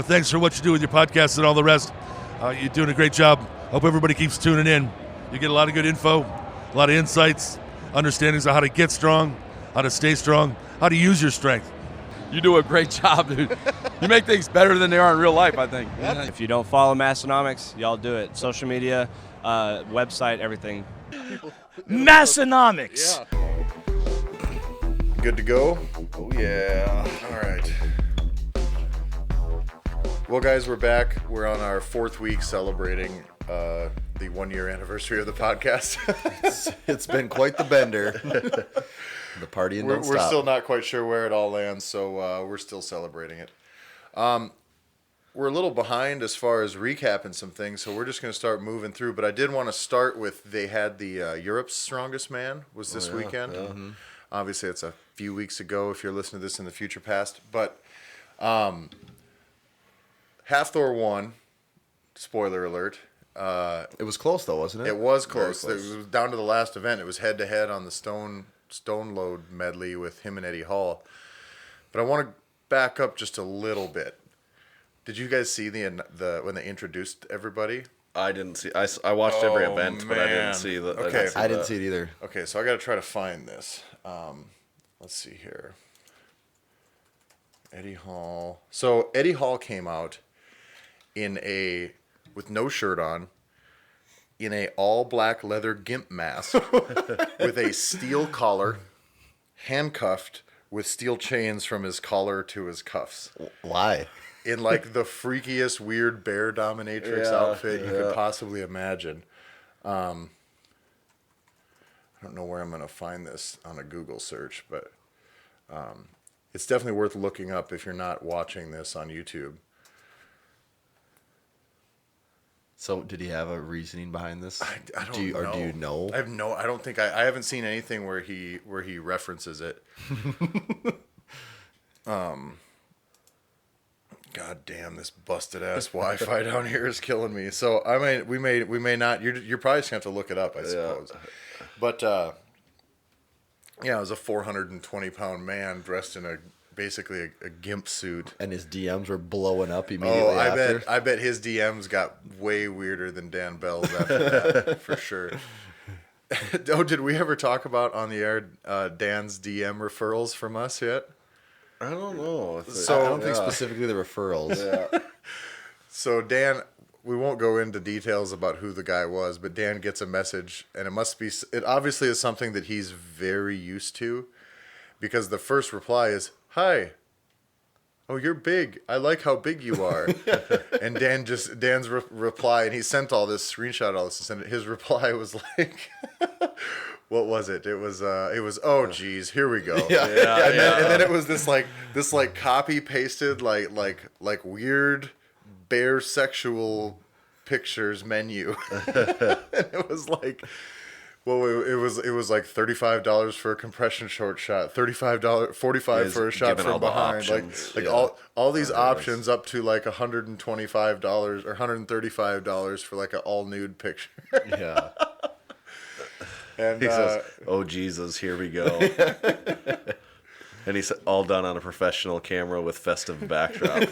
Thanks for what you do with your podcast and all the rest. You're doing a great job. Hope everybody keeps tuning in. You get a lot of good info, a lot of insights, understandings of how to get strong, how to stay strong, how to use your strength. You do a great job, dude. You make things better than they are in real life, I think. If you don't follow Massenomics, y'all do it. Social media, website, everything. Massenomics. Yeah. Good to go? Oh, yeah. All right. Well, guys, we're back. We're on our 4th week celebrating the 1-year anniversary of the podcast. It's been quite the bender. The party and don't stop. We're still not quite sure where it all lands, so we're still celebrating it. We're a little behind as far as recapping some things, so we're just going to start moving through. But I did want to start with, they had the Europe's Strongest Man was this weekend. Yeah. Mm-hmm. Obviously, it's a few weeks ago if you're listening to this in the future past. But Hafthor won. Spoiler alert. It was close, though, wasn't it? It was close. It was down to the last event. It was head-to-head on the stone load medley with him and Eddie Hall. But I want to back up just a little bit. Did you guys see the when they introduced everybody? I didn't see. I watched every event, but I didn't see the. Okay, I didn't see it either. Okay, so I got to try to find this. Let's see here. Eddie Hall. So Eddie Hall came out with no shirt on, in a all black leather gimp mask with a steel collar, handcuffed with steel chains from his collar to his cuffs. Why? In like the freakiest weird bear dominatrix outfit you could possibly imagine. I don't know where I'm going to find this on a Google search, but it's definitely worth looking up if you're not watching this on YouTube. So, did he have a reasoning behind this? I don't know. Or do you know? I don't think I haven't seen anything where he references it. God damn, this busted ass Wi-Fi down here is killing me. So we may not. You're probably just gonna have to look it up, I suppose. But it was a 420-pound man dressed in basically a gimp suit, and his DMs were blowing up immediately after. I bet his DMs got way weirder than Dan Bell's after that, for sure. Oh, did we ever talk about on the air Dan's DM referrals from us yet? I don't know. So I don't think specifically the referrals. Yeah. So Dan, we won't go into details about who the guy was, but Dan gets a message, and it obviously is something that he's very used to, because the first reply is, "Hi. Oh, you're big. I like how big you are." And Dan's reply, and he sent all this, screenshot all this, and his reply was like, what was it? It was oh geez, here we go. And then it was this copy pasted like weird bear sexual pictures menu. And it was like, well, it was like $35 for a compression short shot, $45, $45 for a shot from behind, like all these options up to like $125 or $135 for like an all nude picture. Yeah. And he says, "Oh Jesus, here we go." And he's all done on a professional camera with festive backdrop.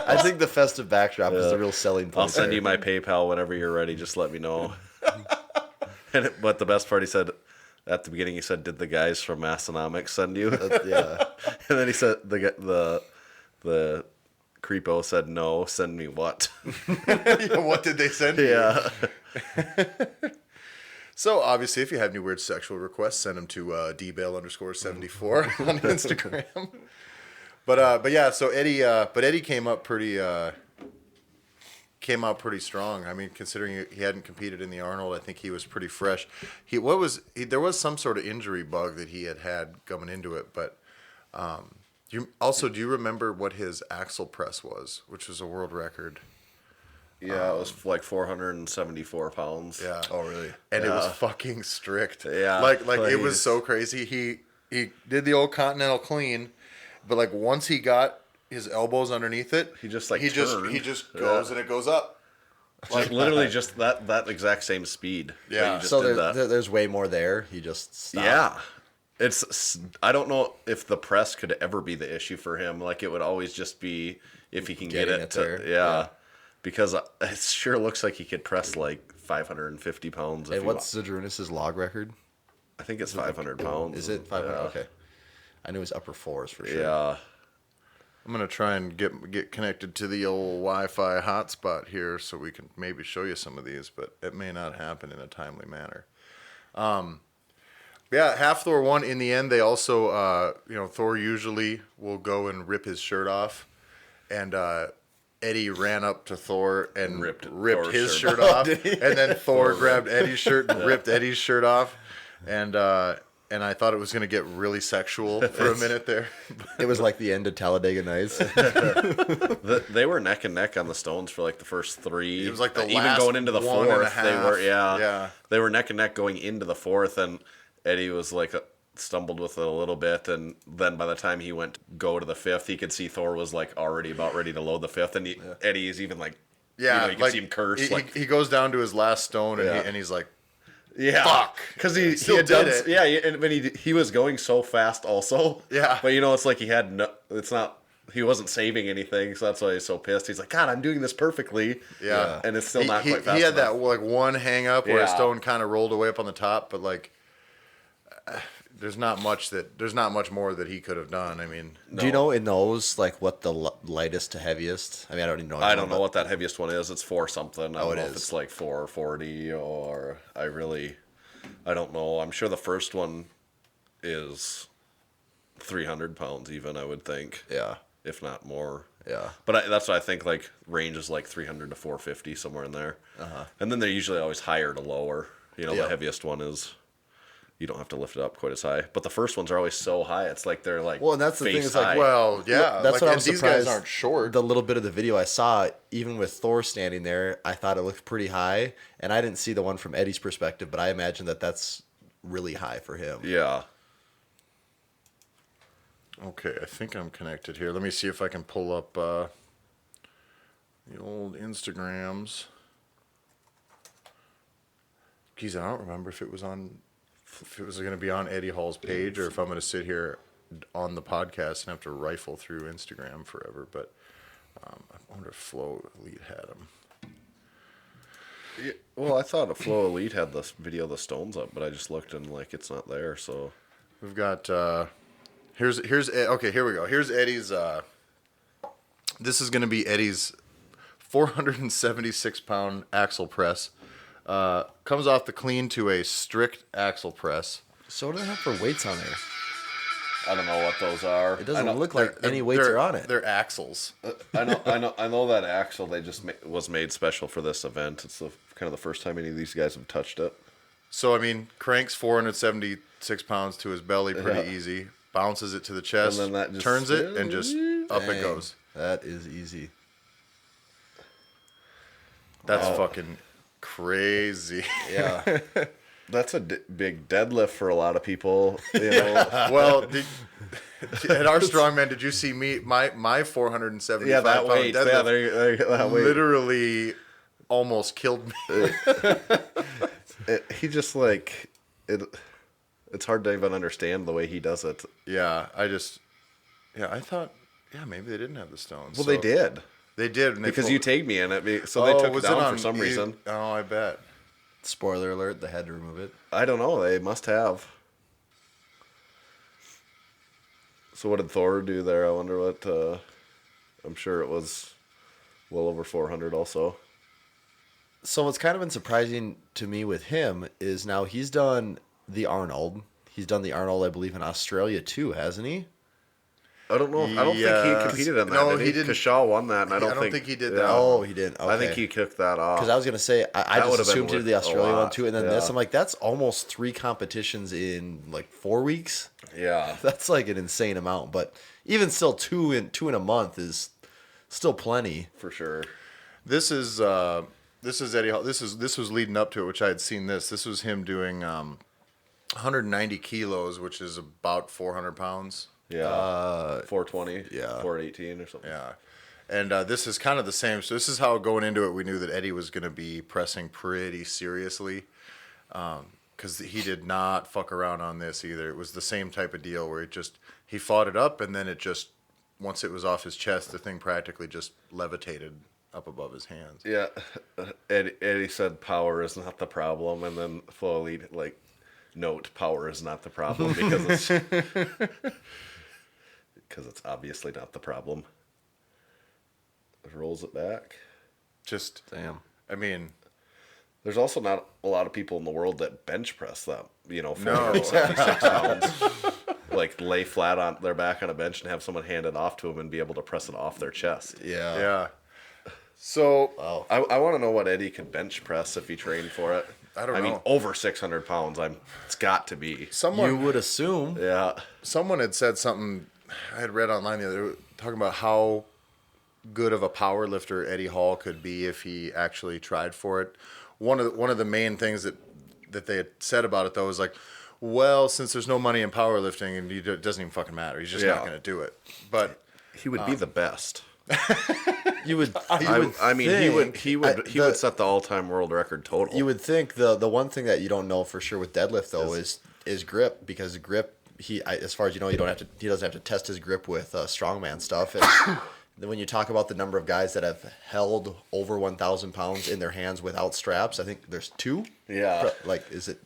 I think the festive backdrop is the real selling point. I'll send you my PayPal whenever you're ready. Just let me know. But the best part, he said at the beginning, he said, "Did the guys from Massenomics send you?" Yeah. And then he said, the creepo said, "No, send me what?" What did they send you? Yeah. So, obviously, if you have any weird sexual requests, send them to dbale_74 on Instagram. But yeah, so Eddie came out pretty strong. I mean, considering he hadn't competed in the Arnold, I think he was pretty fresh. There was some sort of injury bug that he had coming into it, but do you remember what his axle press was, which was a world record? Yeah, it was like 474 pounds. Yeah. Oh, really? And it was fucking strict. Yeah. Like it was so crazy. He did the old continental clean, but like once he got his elbows underneath it, he just goes and it goes up. Like literally just that exact same speed. Yeah. So there's way more there. He just stopped. Yeah. I don't know if the press could ever be the issue for him. Like, it would always just be if he can get Getting it. it there. Yeah. Because it sure looks like he could press like 550 pounds. And what's Zydrunas' log record? I think it's 500 pounds. Is it 500? Yeah. Okay. I knew it was upper fours for sure. Yeah. I'm gonna try and get connected to the old Wi-Fi hotspot here so we can maybe show you some of these, but it may not happen in a timely manner. Yeah, half Thor won in the end. They also, Thor usually will go and rip his shirt off, and Eddie ran up to Thor and ripped Thor's his shirt shirt off, and then Thor grabbed Eddie's shirt and ripped Eddie's shirt off, and I thought it was going to get really sexual for a minute there. It was like the end of Talladega Nights. They were neck and neck on the Stones for like the first three. It was like the even last going into the one and a fourth. They were half. They were neck and neck going into the fourth, and Eddie was like stumbled with it a little bit, and then by the time he went to go to the fifth, he could see Thor was like already about ready to load the fifth, and Eddie is even like, you can see him curse. He goes down to his last stone, and he's like, yeah, fuck, because he still had did done, it. yeah, and when he was going so fast also, Yeah. but it's like he wasn't saving anything, so that's why he's so pissed. He's like, God, I'm doing this perfectly, yeah, and it's still not quite fast He had enough. that like one hang up where his Yeah. stone kind of rolled away up on the top, but like, there's not much more that he could have done. I mean, Do you know in those like what the lightest to heaviest? I mean, I don't even know. I don't know what that heaviest one is. It's 4 something. I don't know it if is. it's like 440 or I don't know. I'm sure the first one is 300 pounds even, I would think. Yeah. If not more. Yeah. But that's what I think, like, range is like 300 to 450, somewhere in there. Uh-huh. And then they're usually always higher to lower. The heaviest one is, you don't have to lift it up quite as high. But the first ones are always so high. It's like they're like, Well, and that's the thing, face it's like, high. well, yeah, That's what I and was these surprised. guys aren't short. The little bit of the video I saw, even with Thor standing there, I thought it looked pretty high, and I didn't see the one from Eddie's perspective, but I imagine that's really high for him. Yeah. Okay, I think I'm connected here. Let me see if I can pull up the old Instagrams. Geez, I don't remember if it was going to be on Eddie Hall's page or if I'm going to sit here on the podcast and have to rifle through Instagram forever. But I wonder if Flow Elite had him. Yeah, well, I thought Flow Elite had this video of the Stones up, but I just looked and like it's not there. So We've got here's okay, here we go. Here's Eddie's. This is going to be Eddie's 476-pound axle press. Comes off the clean to a strict axle press. So what do they have for weights on there? I don't know what those are. It doesn't look like any weights are on it. They're axles. I know that axle they just was made special for this event. It's kind of the first time any of these guys have touched it. So I mean, cranks 476 pounds to his belly pretty easy. Bounces it to the chest, And then that just turns it, and just up it Dang, goes. That is easy. That's fucking crazy. Yeah. That's a big deadlift for a lot of people. Well, at our strongman, did you see me? My 475 Yeah, that pound weight. deadlift Yeah, there, that weight. literally almost killed me. He just like it. It's hard to even understand the way he does it. Yeah, I thought, maybe they didn't have the stones. Well, they did. They did. And Because you tagged me in it, so they took it down for some reason. Oh, I bet. Spoiler alert, they had to remove it. I don't know. They must have. So what did Thor do there? I wonder what. I'm sure it was well over 400 also. So what's kind of been surprising to me with him is now he's done the Arnold. He's done the Arnold, I believe, in Australia too, hasn't he? I don't know. I don't think he competed in that. No, did he didn't. Because Shaw won that, and I don't think he did that. Oh, he didn't. Okay. I think he kicked that off. Because I was going to say, I That just would've been assumed he did the worth a Australia one lot. too, and then this. Yeah. I'm like, that's almost 3 competitions in like 4 weeks. Yeah. That's like an insane amount. But even still, two in a month is still plenty. For sure. This is Eddie Hall. This was leading up to it, which I had seen this. This was him doing 190 kilos, which is about 400 pounds. Yeah. 420. yeah. 418 or something. Yeah. And this is kind of the same. So this is how going into it, we knew that Eddie was going to be pressing pretty seriously. because he did not fuck around on this either. It was the same type of deal where he fought it up, and then it just, once it was off his chest, the thing practically just levitated up above his hands. Yeah, Eddie said power is not the problem, and then Flow Elite note power is not the problem because it's obviously not the problem. Rolls it back. Just Damn. I mean, there's also not a lot of people in the world that bench press that, 476 pounds. Like lay flat on their back on a bench and have someone hand it off to them and be able to press it off their chest. yeah. So I want to know what Eddie could bench press if he trained for it. I don't know. I mean, over 600 pounds. It's got to be. You would assume. Yeah. Someone had said something I had read online the other day, talking about how good of a power lifter Eddie Hall could be if he actually tried for it. One of the main things that they had said about it though was like, well, since there's no money in powerlifting, and it doesn't even fucking matter. He's just not going to do it. But he would be the best. You would. He would set the all-time world record total. You would think the one thing that you don't know for sure with deadlift though is grip, because grip, as far as you know, he doesn't have to test his grip with strongman stuff. And then when you talk about the number of guys that have held over 1,000 pounds in their hands without straps, I think there's 2. Yeah. Like, is it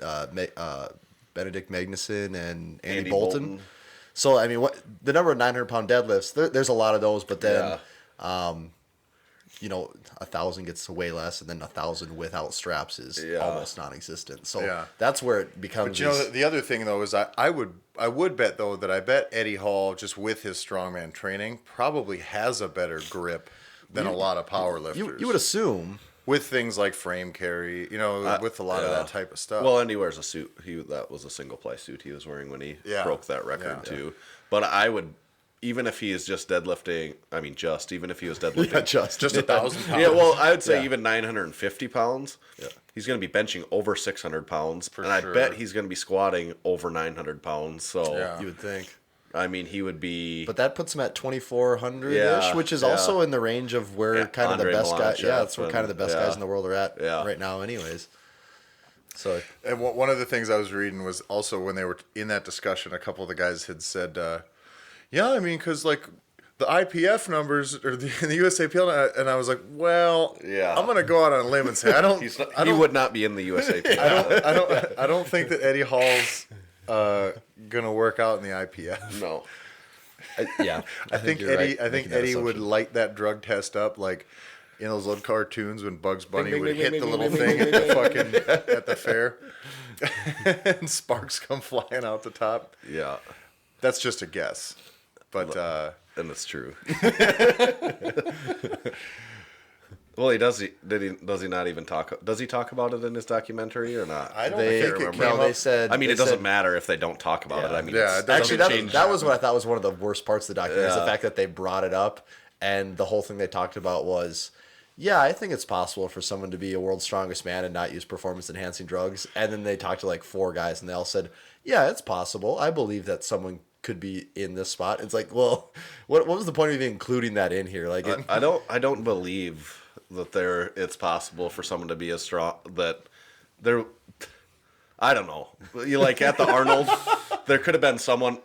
Benedict Magnuson and Andy Bolton? So I mean, what the number of 900-pound deadlifts? There's a lot of those, but then. 1,000 gets way less, and then 1,000 without straps is almost non-existent. So that's where it becomes. But the other thing though is I would bet though that I bet Eddie Hall, just with his strongman training, probably has a better grip than a lot of power lifters. You would assume with things like frame carry, with a lot of that type of stuff. Well, and he wears a suit. That was a single ply suit he was wearing when he broke that record too. But I would. Even if he is just deadlifting, even if he was deadlifting, just 1,000 pounds. Yeah, well, I would say even 950 pounds. Yeah. He's going to be benching over 600 pounds, I bet he's going to be squatting over 900 pounds. So you would think. He would be. But that puts him at 2,400-ish, which is also in the range of where kind of the best guys. Yeah, that's where kind of the best guys in the world are at right now, anyways. So. And one of the things I was reading was also when they were in that discussion, a couple of the guys had said. Because like the IPF numbers or the USAPL, and I was like, well, I'm gonna go out on a limb and say he would not be in the USAPL. I don't think that Eddie Hall's gonna work out in the IPF. No. I think Eddie would light that drug test up like in those little cartoons when Bugs Bunny would hit the little thing at the fair, and sparks come flying out the top. Yeah, that's just a guess. But and it's true. Well, does he not even talk? Does he talk about it in his documentary or not? I don't think it came up. They said. It doesn't matter if they don't talk about it. Actually, that was what I thought was one of the worst parts of the documentary. Is the fact that they brought it up, and the whole thing they talked about was, I think it's possible for someone to be a world's strongest man and not use performance enhancing drugs. And then they talked to like 4 guys, and they all said, it's possible. I believe that someone could be in this spot. It's like, well, what was the point of even including that in here? Like, I don't believe that it's possible for someone to be as strong that there. I don't know. You like at the Arnold, there could have been someone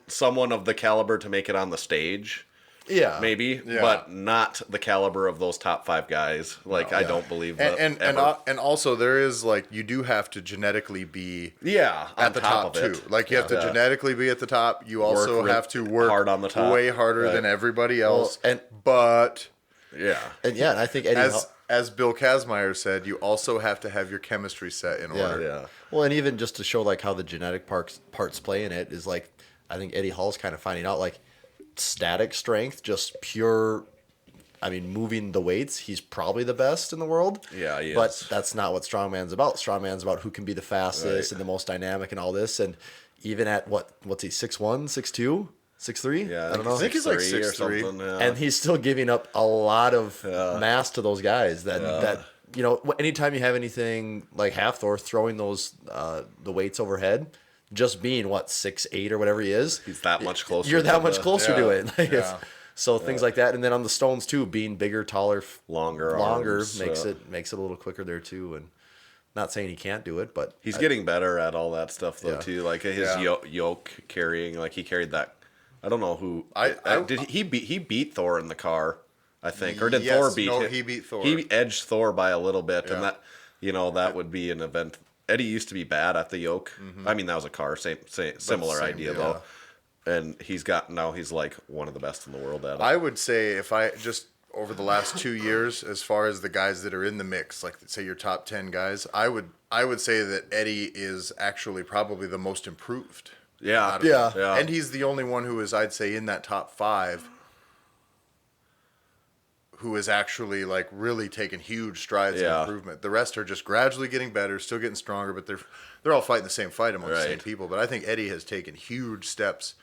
of the caliber to make it on the stage. Yeah, maybe, but not the caliber of those top 5 guys. Like, I don't believe that. And also there is like you do have to genetically be at the top too. Like you have to genetically be at the top. You also have to work hard on the top, way harder than everybody else. And I think Eddie, as Bill Kazmaier said, you also have to have your chemistry set in order. Yeah. Well, and even just to show like how the genetic parts play in it is like I think Eddie Hall's kind of finding out like. Static strength, just pure. Moving the weights, he's probably the best in the world. Yeah, he is. But that's not what strongman's about. Strongman's about who can be the fastest and the most dynamic and all this. And even at what's he 6'1", 6'2", 6'3"? Yeah, I don't know. I think he's like 6'3", yeah. And he's still giving up a lot of mass to those guys. That anytime you have anything like half Thor throwing those the weights overhead. Just being 6'8" or whatever he is, he's that much closer. You're that much closer to it. So things like that, and then on the stones too, being bigger, taller, longer arms, makes it a little quicker there too. And Not saying he can't do it, but He's getting better at all that stuff though Yeah. too. Like his yoke carrying, like he carried that. I don't know who did he beat Thor in the car, I think, or did Yes, Thor beat no, him? he beat Thor. He edged Thor by a little bit, Yeah. and that would be an event. Eddie used to be bad at the yoke. I mean, that was a car, similar same idea deal. though. And he's like one of the best in the world at it. I would say if I just over the last 2 years, as far as the guys that are in the mix, like say your top 10 guys, I would say that Eddie is actually probably the most improved. Yeah, out of them. yeah. And he's the only one who is, I'd say, in that top 5 who is actually like really taking huge strides in improvement. The rest are just gradually getting better, still getting stronger, but they're all fighting the same fight among the same people. But I think Eddie has taken huge steps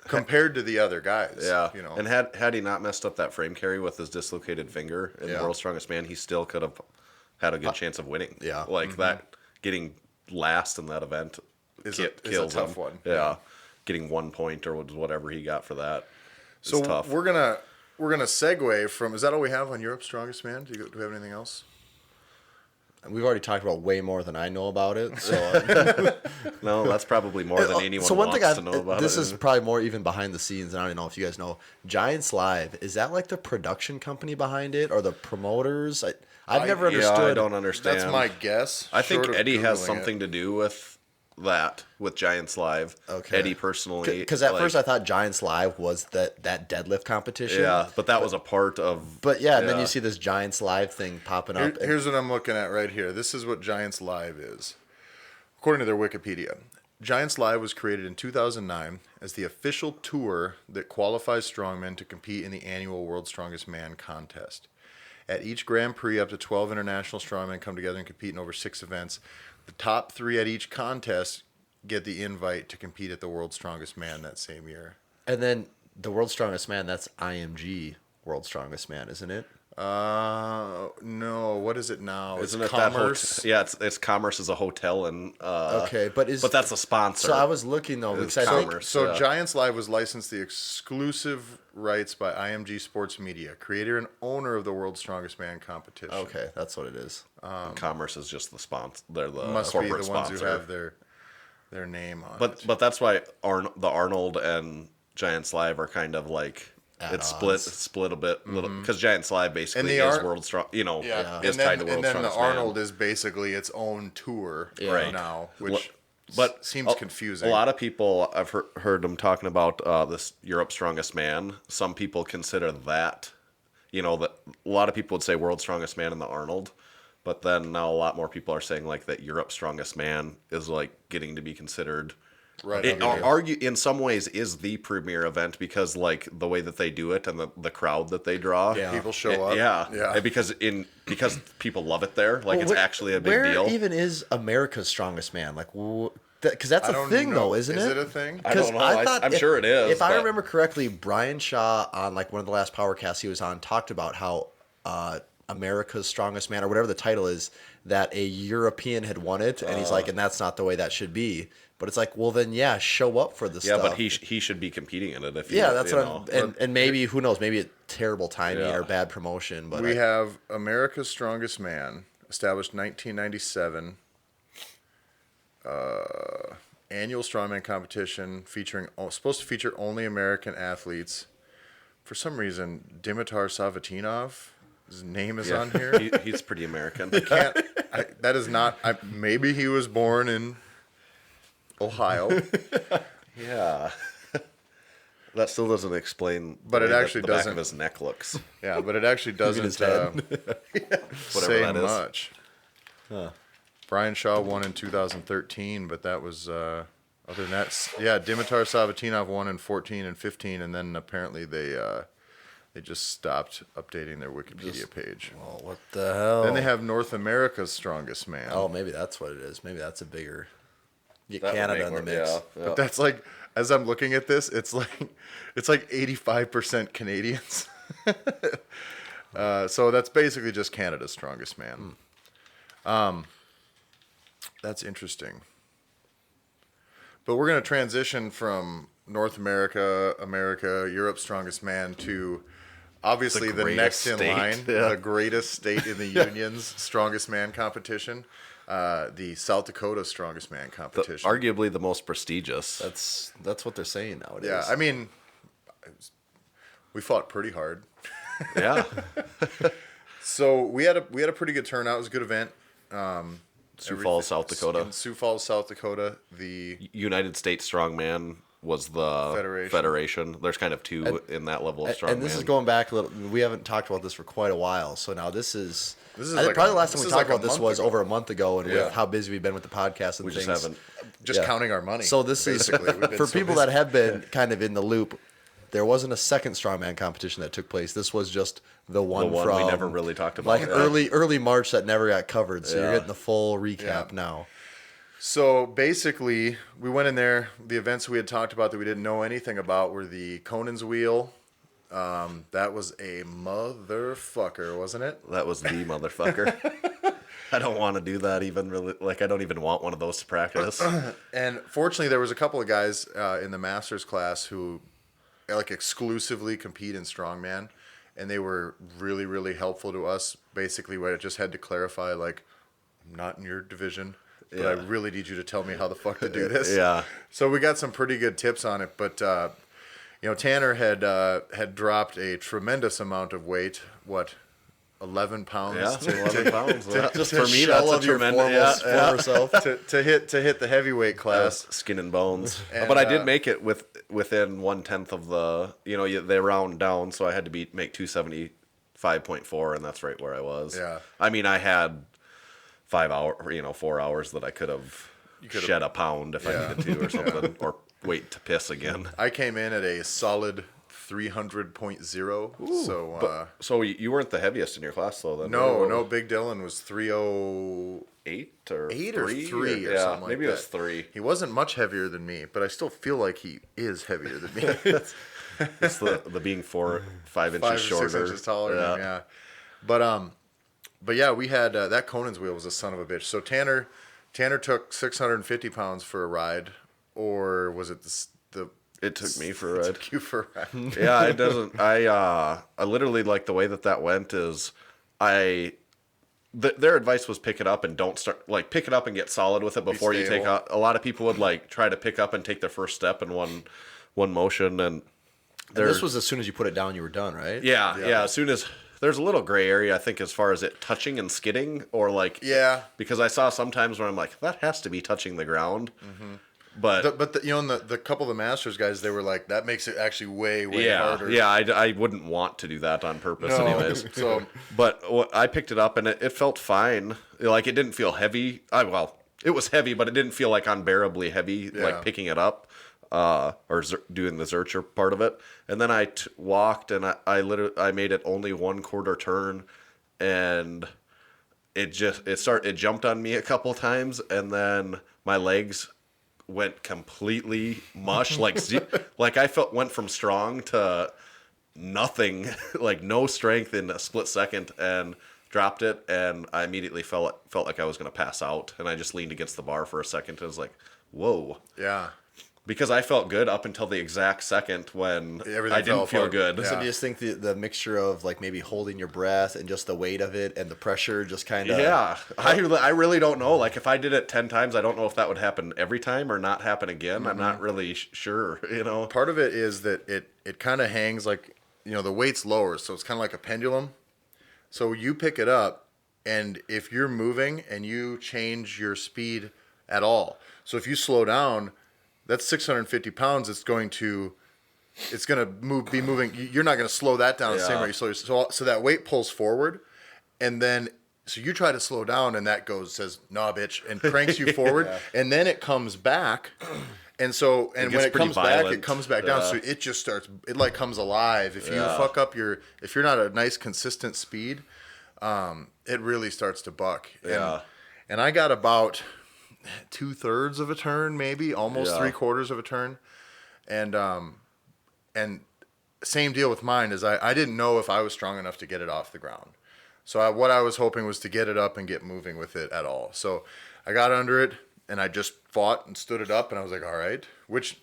compared to the other guys. Yeah, you know. And had he not messed up that frame carry with his dislocated finger in the World's Strongest Man, he still could have had a good chance of winning. Yeah. Like that, getting last in that event is kills a tough him. one. Yeah. Getting 1 point or whatever he got for that. So tough. we're gonna segue from. Is that all we have on Europe's Strongest Man? Do we have anything else? we've already talked about way more than I know about it. So No, that's probably more than anyone so one wants thing to know about this it. is probably more even behind the scenes, and I don't know if you guys know. Giants Live, is that like the production company behind it or the promoters? I've never understood. I don't understand. That's my guess. I think short of Eddie has Googling something it. to do with that, with Giants Live. Okay. Eddie personally. Because at first I thought Giants Live was that deadlift competition. Yeah, but that was a part of. But yeah, and then you see this Giants Live thing popping up. Here's what I'm looking at right here. This is what Giants Live is. According to their Wikipedia, Giants Live was created in 2009 as the official tour that qualifies strongmen to compete in the annual World's Strongest Man contest. At each Grand Prix, up to 12 international strongmen come together and compete in over 6 events. The top 3 at each contest get the invite to compete at the World's Strongest Man that same year. And then the World's Strongest Man, that's IMG World's Strongest Man, isn't it? No. What is it now? Isn't It's it that Commerce. hotel? Yeah, it's Commerce is a hotel and. Okay, but that's a sponsor. So I was looking though because I think Commerce. So Yeah. Giants Live was licensed the exclusive rights by IMG Sports Media, creator and owner of the World's Strongest Man competition. okay, that's what it is. Commerce is just the sponsor. They're the Must be the corporate ones sponsor. who have their name on it. But that's why the Arnold and Giants Live are kind of like it's split a bit, little because Giants Live basically And is the World Strong. Is and tied to then, World and then the Strongest Arnold Man. is basically its own tour Right. now, which But seems confusing. A lot of people, I've heard them talking about this Europe's Strongest Man. Some people consider that, that a lot of people would say World's Strongest Man and the Arnold. But then now a lot more people are saying like that Europe's Strongest Man is like getting to be considered. Right. Argue in some ways is the premier event because like the way that they do it and the crowd that they draw. Yeah. People show up. Yeah. And because people love it there. Like it's actually a big where deal. Where even is America's Strongest Man? Like, because that's I a don't thing, know. though, isn't it? Is it a thing? I don't know. 'Cause I'm sure it is, If I but- remember correctly, Brian Shaw on like one of the last Powercasts he was on talked about how America's Strongest Man or whatever the title is, that a European had won it, and he's like, and that's not the way that should be. But it's like, well, then show up for this Yeah, stuff. but he should be competing in it if that's you what know. and maybe who knows, maybe it's terrible timing Yeah. or bad promotion. But We have America's Strongest Man, established 1997. Annual strongman competition supposed to feature only American athletes. For some reason, Dimitar Savatinov, his name is on here. He's pretty American. That is not. Maybe he was born in Ohio, Yeah. That still doesn't explain. But the it way that actually the back doesn't- of his neck looks. yeah, but it actually doesn't his head. say that is. much. Brian Shaw won in 2013, but that was other than that. Dimitar Savatinov won in 14 and 15, and then apparently they just stopped updating their Wikipedia page. oh, what the hell? Then they have North America's Strongest Man. Oh, maybe that's what it is. Maybe that's a bigger. Get That would Canada make in the more- mix. yeah. But that's like, as I'm looking at this, it's like 85% Canadians. So that's basically just Canada's Strongest Man. That's interesting. But we're going to transition from North America, Europe's Strongest Man to obviously the greatest next in state. line, Yeah. the greatest state in the union's Strongest Man competition. the South Dakota Strongest Man Competition. Arguably the most prestigious. That's what they're saying nowadays. Yeah, I mean, we fought pretty hard. Yeah. So we had a pretty good turnout. It was a good event. Sioux Falls, South Dakota. In Sioux Falls, South Dakota. The United States Strongman was the federation. There's kind of two in that level of strongman. And this is going back a little. We haven't talked about this for quite a while. So now this is I think like probably the last time we talked like about this was over a month ago, and with how busy we've been with the podcast and we things. just haven't. just counting our money. So this is for people that have been kind of in the loop. There wasn't a second strongman competition that took place. This was just the one from we never really talked about. Like early March that never got covered. So you're getting the full recap now. So basically, we went in there. The events we had talked about that we didn't know anything about were the Conan's Wheel. That was a motherfucker, wasn't it? That was the motherfucker. I don't want to do that even really. Like, I don't even want one of those to practice. And fortunately, there was a couple of guys in the master's class who like exclusively compete in strongman, and they were really, really helpful to us. Basically, what I just had to clarify, like, I'm not in your division, but I really need you to tell me how the fuck to do this. Yeah. So we got some pretty good tips on it, but Tanner had dropped a tremendous amount of weight. 11 pounds. Yeah, 11 pounds. Just for me, that's a tremendous. former self. to hit the heavyweight class. Skin and bones. And, but I did make it within 1/10 of the. They round down, so I had to make 275.4, and that's right where I was. Yeah. I mean, I had 4 hours that I could have shed a pound if I needed to or something, or wait to piss again. I came in at a solid 300.0. So you weren't the heaviest in your class, though. Then No, Big Dylan was 308 or 3 or something like maybe that. It was 3. He wasn't much heavier than me, but I still feel like he is heavier than me. It's the being 5 inches 5 or shorter. 6 inches taller than him, yeah. But yeah, we had that Conan's Wheel was a son of a bitch. So Tanner took 650 pounds for a ride, or was it the It took me for a ride. took you for a ride. Yeah, it doesn't. I literally, like, the way that went is their advice was pick it up and don't start, like, pick it up and get solid with it before you take out. A lot of people would, like, try to pick up and take their first step in one motion, and this was as soon as you put it down, you were done, right? yeah. As soon as there's a little gray area, I think, as far as it touching and skidding, or like because I saw sometimes where I'm like, that has to be touching the ground. Mm-hmm. But the couple of the Masters guys, they were like, that makes it actually way harder. Yeah, I wouldn't want to do that on purpose, anyways. So, but I picked it up and it felt fine. Like, it didn't feel heavy. It was heavy, but it didn't feel like unbearably heavy. Like picking it up, or doing the Zercher part of it. And then I walked and I made it only 1/4 turn, and it jumped on me a couple times, and then my legs went completely mush, like I went from strong to nothing, like no strength in a split second, and dropped it, and I immediately felt like I was going to pass out, and I just leaned against the bar for a second, and I was like, whoa. Yeah. Because I felt good up until the exact second when I didn't feel good. Yeah. So do you just think the mixture of, like, maybe holding your breath and just the weight of it and the pressure just kind of... Yeah. I really don't know. Like, if I did it 10 times, I don't know if that would happen every time or not happen again. Mm-hmm. I'm not really sure, Part of it is that it kind of hangs like, the weight's lower, so it's kind of like a pendulum. So you pick it up, and if you're moving and you change your speed at all, so if you slow down, that's 650 pounds. It's going to be moving. You're not going to slow that down the same way. So that weight pulls forward, and then so you try to slow down, and that says nah, bitch, and cranks you forward, and then it comes back, and when it comes back, it comes back down. So it just starts. It like comes alive. If you fuck up if you're not a nice consistent speed, it really starts to buck. And I got about 2/3 of a turn, maybe almost 3/4 of a turn, and same deal with mine is I didn't know if I was strong enough to get it off the ground. So what I was hoping was to get it up and get moving with it at all. So I got under it and I just fought and stood it up, and I was like, all right, which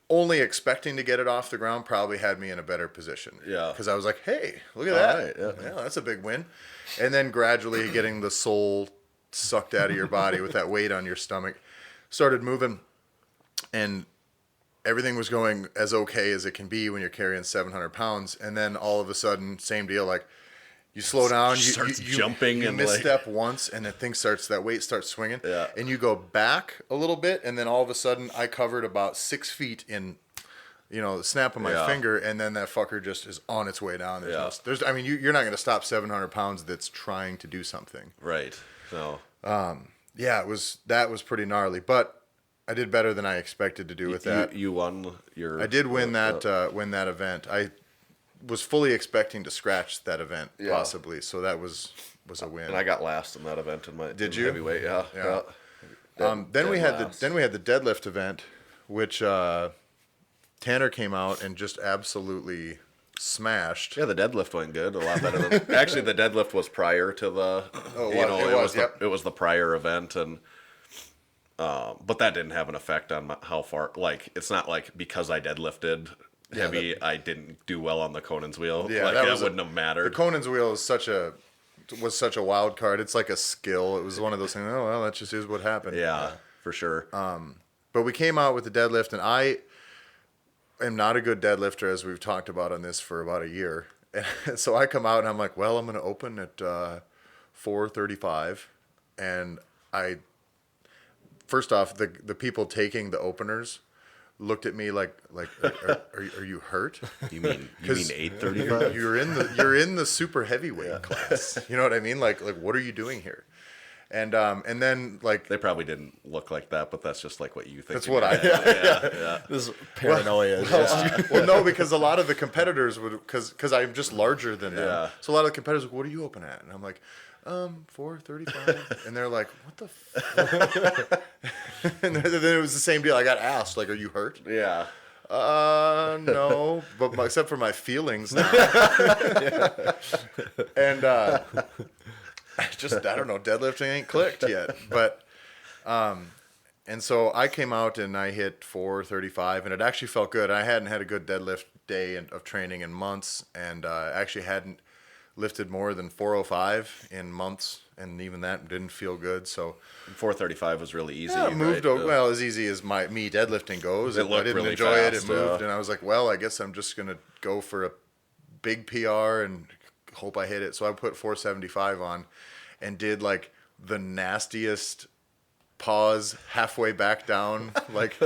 only expecting to get it off the ground probably had me in a better position. Yeah. Because I was like, hey, look at that. Right, yeah, that's a big win. And then gradually getting the sole sucked out of your body with that weight on your stomach. Started moving, and everything was going as okay as it can be when you're carrying 700 pounds. And then all of a sudden, same deal, like you slow down, you jumping, you and misstep once, and that weight starts swinging. Yeah. And you go back a little bit, and then all of a sudden I covered about 6 feet in, the snap of my finger, and then that fucker just is on its way down. You're not going to stop 700 pounds that's trying to do something. Right. No. That was pretty gnarly, but I did better than I expected to do with that. You won your. I did win that event. I was fully expecting to scratch that event possibly, so that was a win. And I got last in that event in my heavyweight. Yeah. Then we had the deadlift event, which Tanner came out and just absolutely smashed. Yeah, the deadlift went good, a lot better than. Actually, the deadlift was prior to the. It was the prior event, and but that didn't have an effect on how far. Like, it's not like because I deadlifted heavy, I didn't do well on the Conan's wheel. Yeah, that wouldn't have mattered. The Conan's wheel was such a wild card. It's like a skill. It was one of those things. Oh well, that just is what happened. Yeah, for sure. But we came out with the deadlift, and I am not a good deadlifter, as we've talked about on this for about a year. And so I come out and I'm like, well, I'm going to open at 435. And first off, the people taking the openers looked at me like are you hurt? You mean 835? You're in the super heavyweight class. You know what I mean? Like what are you doing here? And then like they probably didn't look like that, but that's just like what you think. That's what I yeah. This paranoia. Well, no, because a lot of the competitors would, because I'm just larger than them. Yeah. So a lot of the competitors, what are you open at? And I'm like, 435. And they're like, what the fuck? And then it was the same deal. I got asked, like, are you hurt? Yeah. No, but except for my feelings now. And I don't know, deadlifting ain't clicked yet. But and so I came out and I hit 435, and it actually felt good. I hadn't had a good deadlift day of training in months, and actually hadn't lifted more than 405 in months, and even that didn't feel good. So 435 was really easy. yeah, it moved right? well, as easy as me deadlifting goes. It looked I didn't really enjoy it. It fast, moved, and I was like, well, I guess I'm just gonna go for a big PR and hope I hit it. So I put 475 on, and did like the nastiest pause halfway back down. Like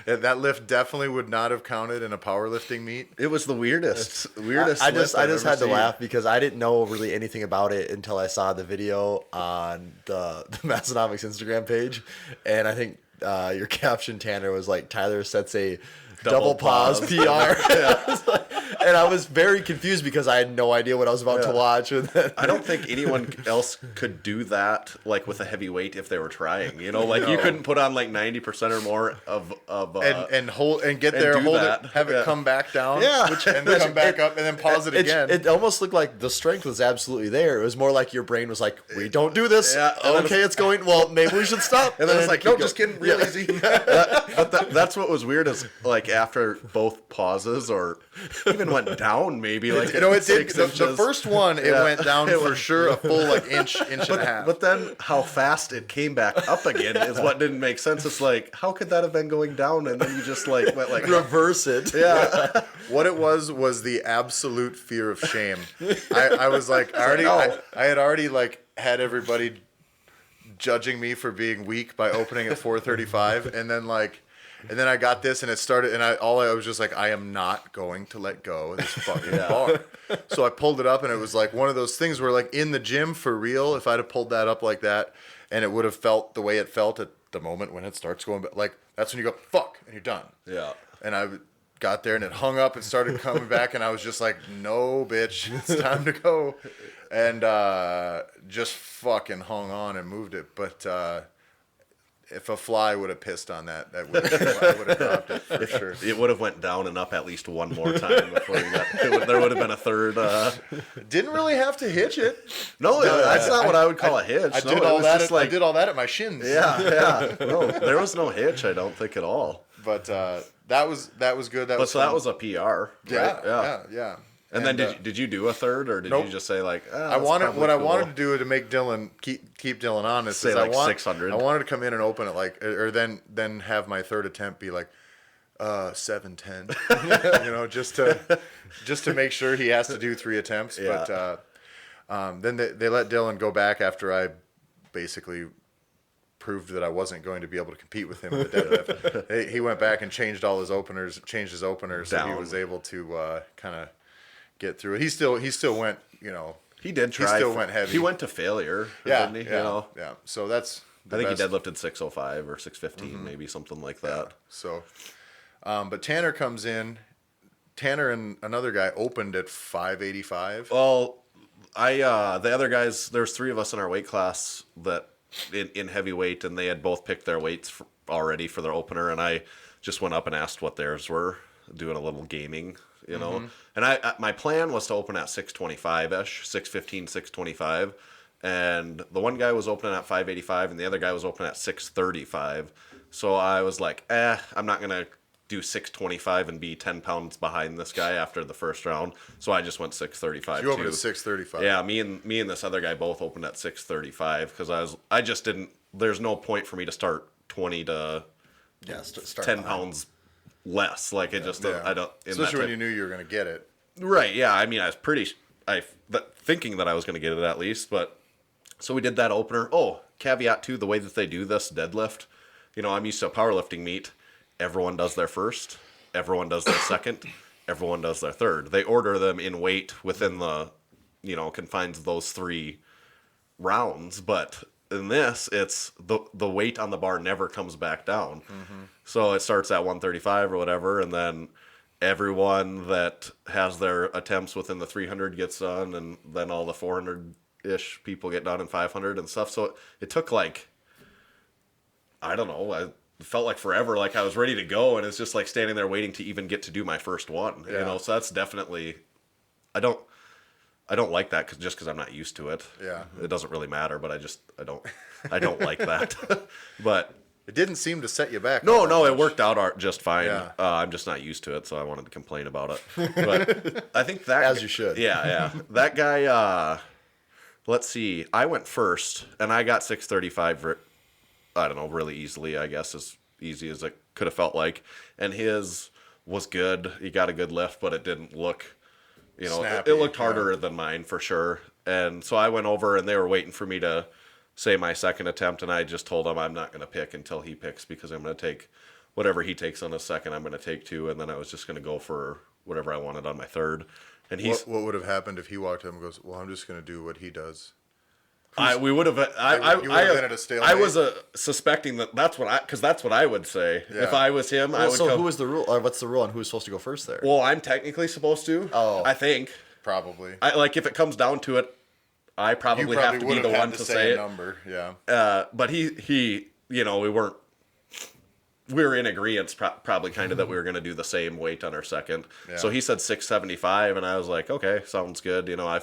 that lift definitely would not have counted in a powerlifting meet. It was the weirdest I just I've ever had to seen. laugh because I didn't know really anything about it until I saw the video on the Massenomics Instagram page, and I think your caption, Tanner, was like, Tyler sets a double pause PR. And I was very confused because I had no idea what I was about to watch. And then I don't think anyone else could do that, like with a heavy weight, if they were trying. You know, like you couldn't put on like 90% or more of And hold and get there, do hold that. it, have it come back down, Yeah. and then come back up, and then pause it again. It almost looked like the strength was absolutely there. It was more like your brain was like, we don't do this. Yeah, and then Okay, it's going, well, maybe we should stop. And then it's like, no, keep just going. kidding, real easy. But that's what was weird is like after both pauses or even went down maybe like it did. 6 The inches. first one, it went down for sure a full like inch and a half. But then how fast it came back up again is what didn't make sense. It's like, how could that have been going down and then you just like went like Reverse it. yeah. What it was the absolute fear of shame. I was like, I had already like had everybody judging me for being weak by opening at 435, and then I got this and it started, and I was just like, I am not going to let go of this fucking bar. So I pulled it up, and it was like one of those things where like in the gym for real, if I'd have pulled that up like that, and it would have felt the way it felt at the moment when it starts going, but like that's when you go fuck and you're done. Yeah. And I got there and it hung up and started coming back, and I was just like, no, bitch, it's time to go. And just fucking hung on and moved it. But if a fly would have pissed on that, I would have dropped it for sure. It would have went down and up at least one more time before you got. There would have been a third. Didn't really have to hitch it. No, that's not what I would call a hitch. I No, did it all was that. just like, I did all that at my shins. Yeah. No, there was no hitch. I don't think at all. But that was good. That was That fun. was a PR. Yeah, Right? yeah. And then did you do a third, or did Nope. you just say like I wanted to do to make Dylan keep Dylan honest Say is like 600. 600. I wanted to come in and open it like, or then have my third attempt be like 710. Just to make sure he has to do 3 attempts. Yeah. But then they let Dylan go back after I basically proved that I wasn't going to be able to compete with him in the deadlift. He went back and changed his openers, so he was able to kind of get through it. He still went, He did try. He still went heavy. He went to failure, yeah, didn't he? yeah, yeah. So that's I think he deadlifted 605 or 615, maybe something like that. Yeah. So, but Tanner comes in. Tanner and another guy opened at 585. Well, the other guys, there's 3 of us in our weight class that in heavyweight, and they had both picked their weights already for their opener, and I just went up and asked what theirs were, doing a little gaming, And my plan was to open at 625-ish, 615, 625, and the one guy was opening at 585, and the other guy was opening at 635. So I was like, I'm not gonna do 625 and be 10 pounds behind this guy after the first round. So I just went 635. You opened at 635. Yeah, me and this other guy both opened at 635 because I just didn't. There's no point for me to start 20 to start 10 pounds less. Like it just I don't. Especially when you knew you were going to get it. Right. Yeah. I mean, I was thinking that I was going to get it at least, but so we did that opener. Oh, caveat too, the way that they do this deadlift. I'm used to a powerlifting meet. Everyone does their first, everyone does their second, everyone does their third. They order them in weight within the, confines of those 3 rounds. But in this, it's the weight on the bar never comes back down. Mm-hmm. So it starts at 135 or whatever, and then everyone that has their attempts within the 300 gets done, and then all the 400-ish people get done in 500 and stuff. So it took like, I don't know, it felt like forever. Like I was ready to go, and it's just like standing there waiting to even get to do my first one. Yeah. So that's definitely, I don't like that because I'm not used to it. Yeah. It doesn't really matter, but I don't like that. But it didn't seem to set you back. No, it worked out just fine. Yeah. I'm just not used to it, so I wanted to complain about it. But I think that As you should. Yeah. That guy. Let's see. I went first, and I got 635. I don't know, really easily, I guess, as easy as it could have felt like. And his was good. He got a good lift, but it didn't look, snappy, it looked harder than mine for sure. And so I went over, and they were waiting for me to say my second attempt, and I just told him I'm not going to pick until he picks, because I'm going to take whatever he takes on his second, I'm going to take 2, and then I was just going to go for whatever I wanted on my third. And what would have happened if he walked up and goes, well, I'm just going to do what he does? We would have. I You would have been at a stalemate? I was suspecting that's what I would say. Yeah. If I was him, I would. So who was the rule? Or what's the rule on who's supposed to go first there? Well, I'm technically supposed to. Oh. I think. Probably. If it comes down to it, I probably have to be the one to say it. Number, yeah. But he, we were in agreement, probably kind of that we were going to do the same weight on our second. Yeah. So he said 675, and I was like, okay, sounds good. I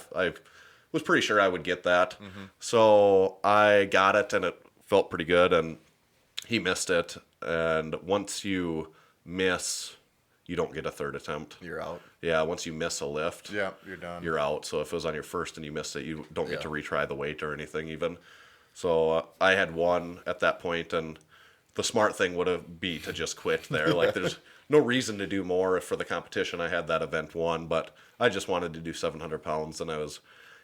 was pretty sure I would get that. Mm-hmm. So I got it, and it felt pretty good, and he missed it. And once you miss, you don't get a third attempt. You're out. Yeah, once you miss a lift, Yeah, you're done. you're out. So if it was on your first and you missed it, you don't get to retry the weight or anything even. So I had 1 at that point, and the smart thing would have been to just quit there. Like there's no reason to do more for the competition. I had that event won, but I just wanted to do 700 pounds, and I was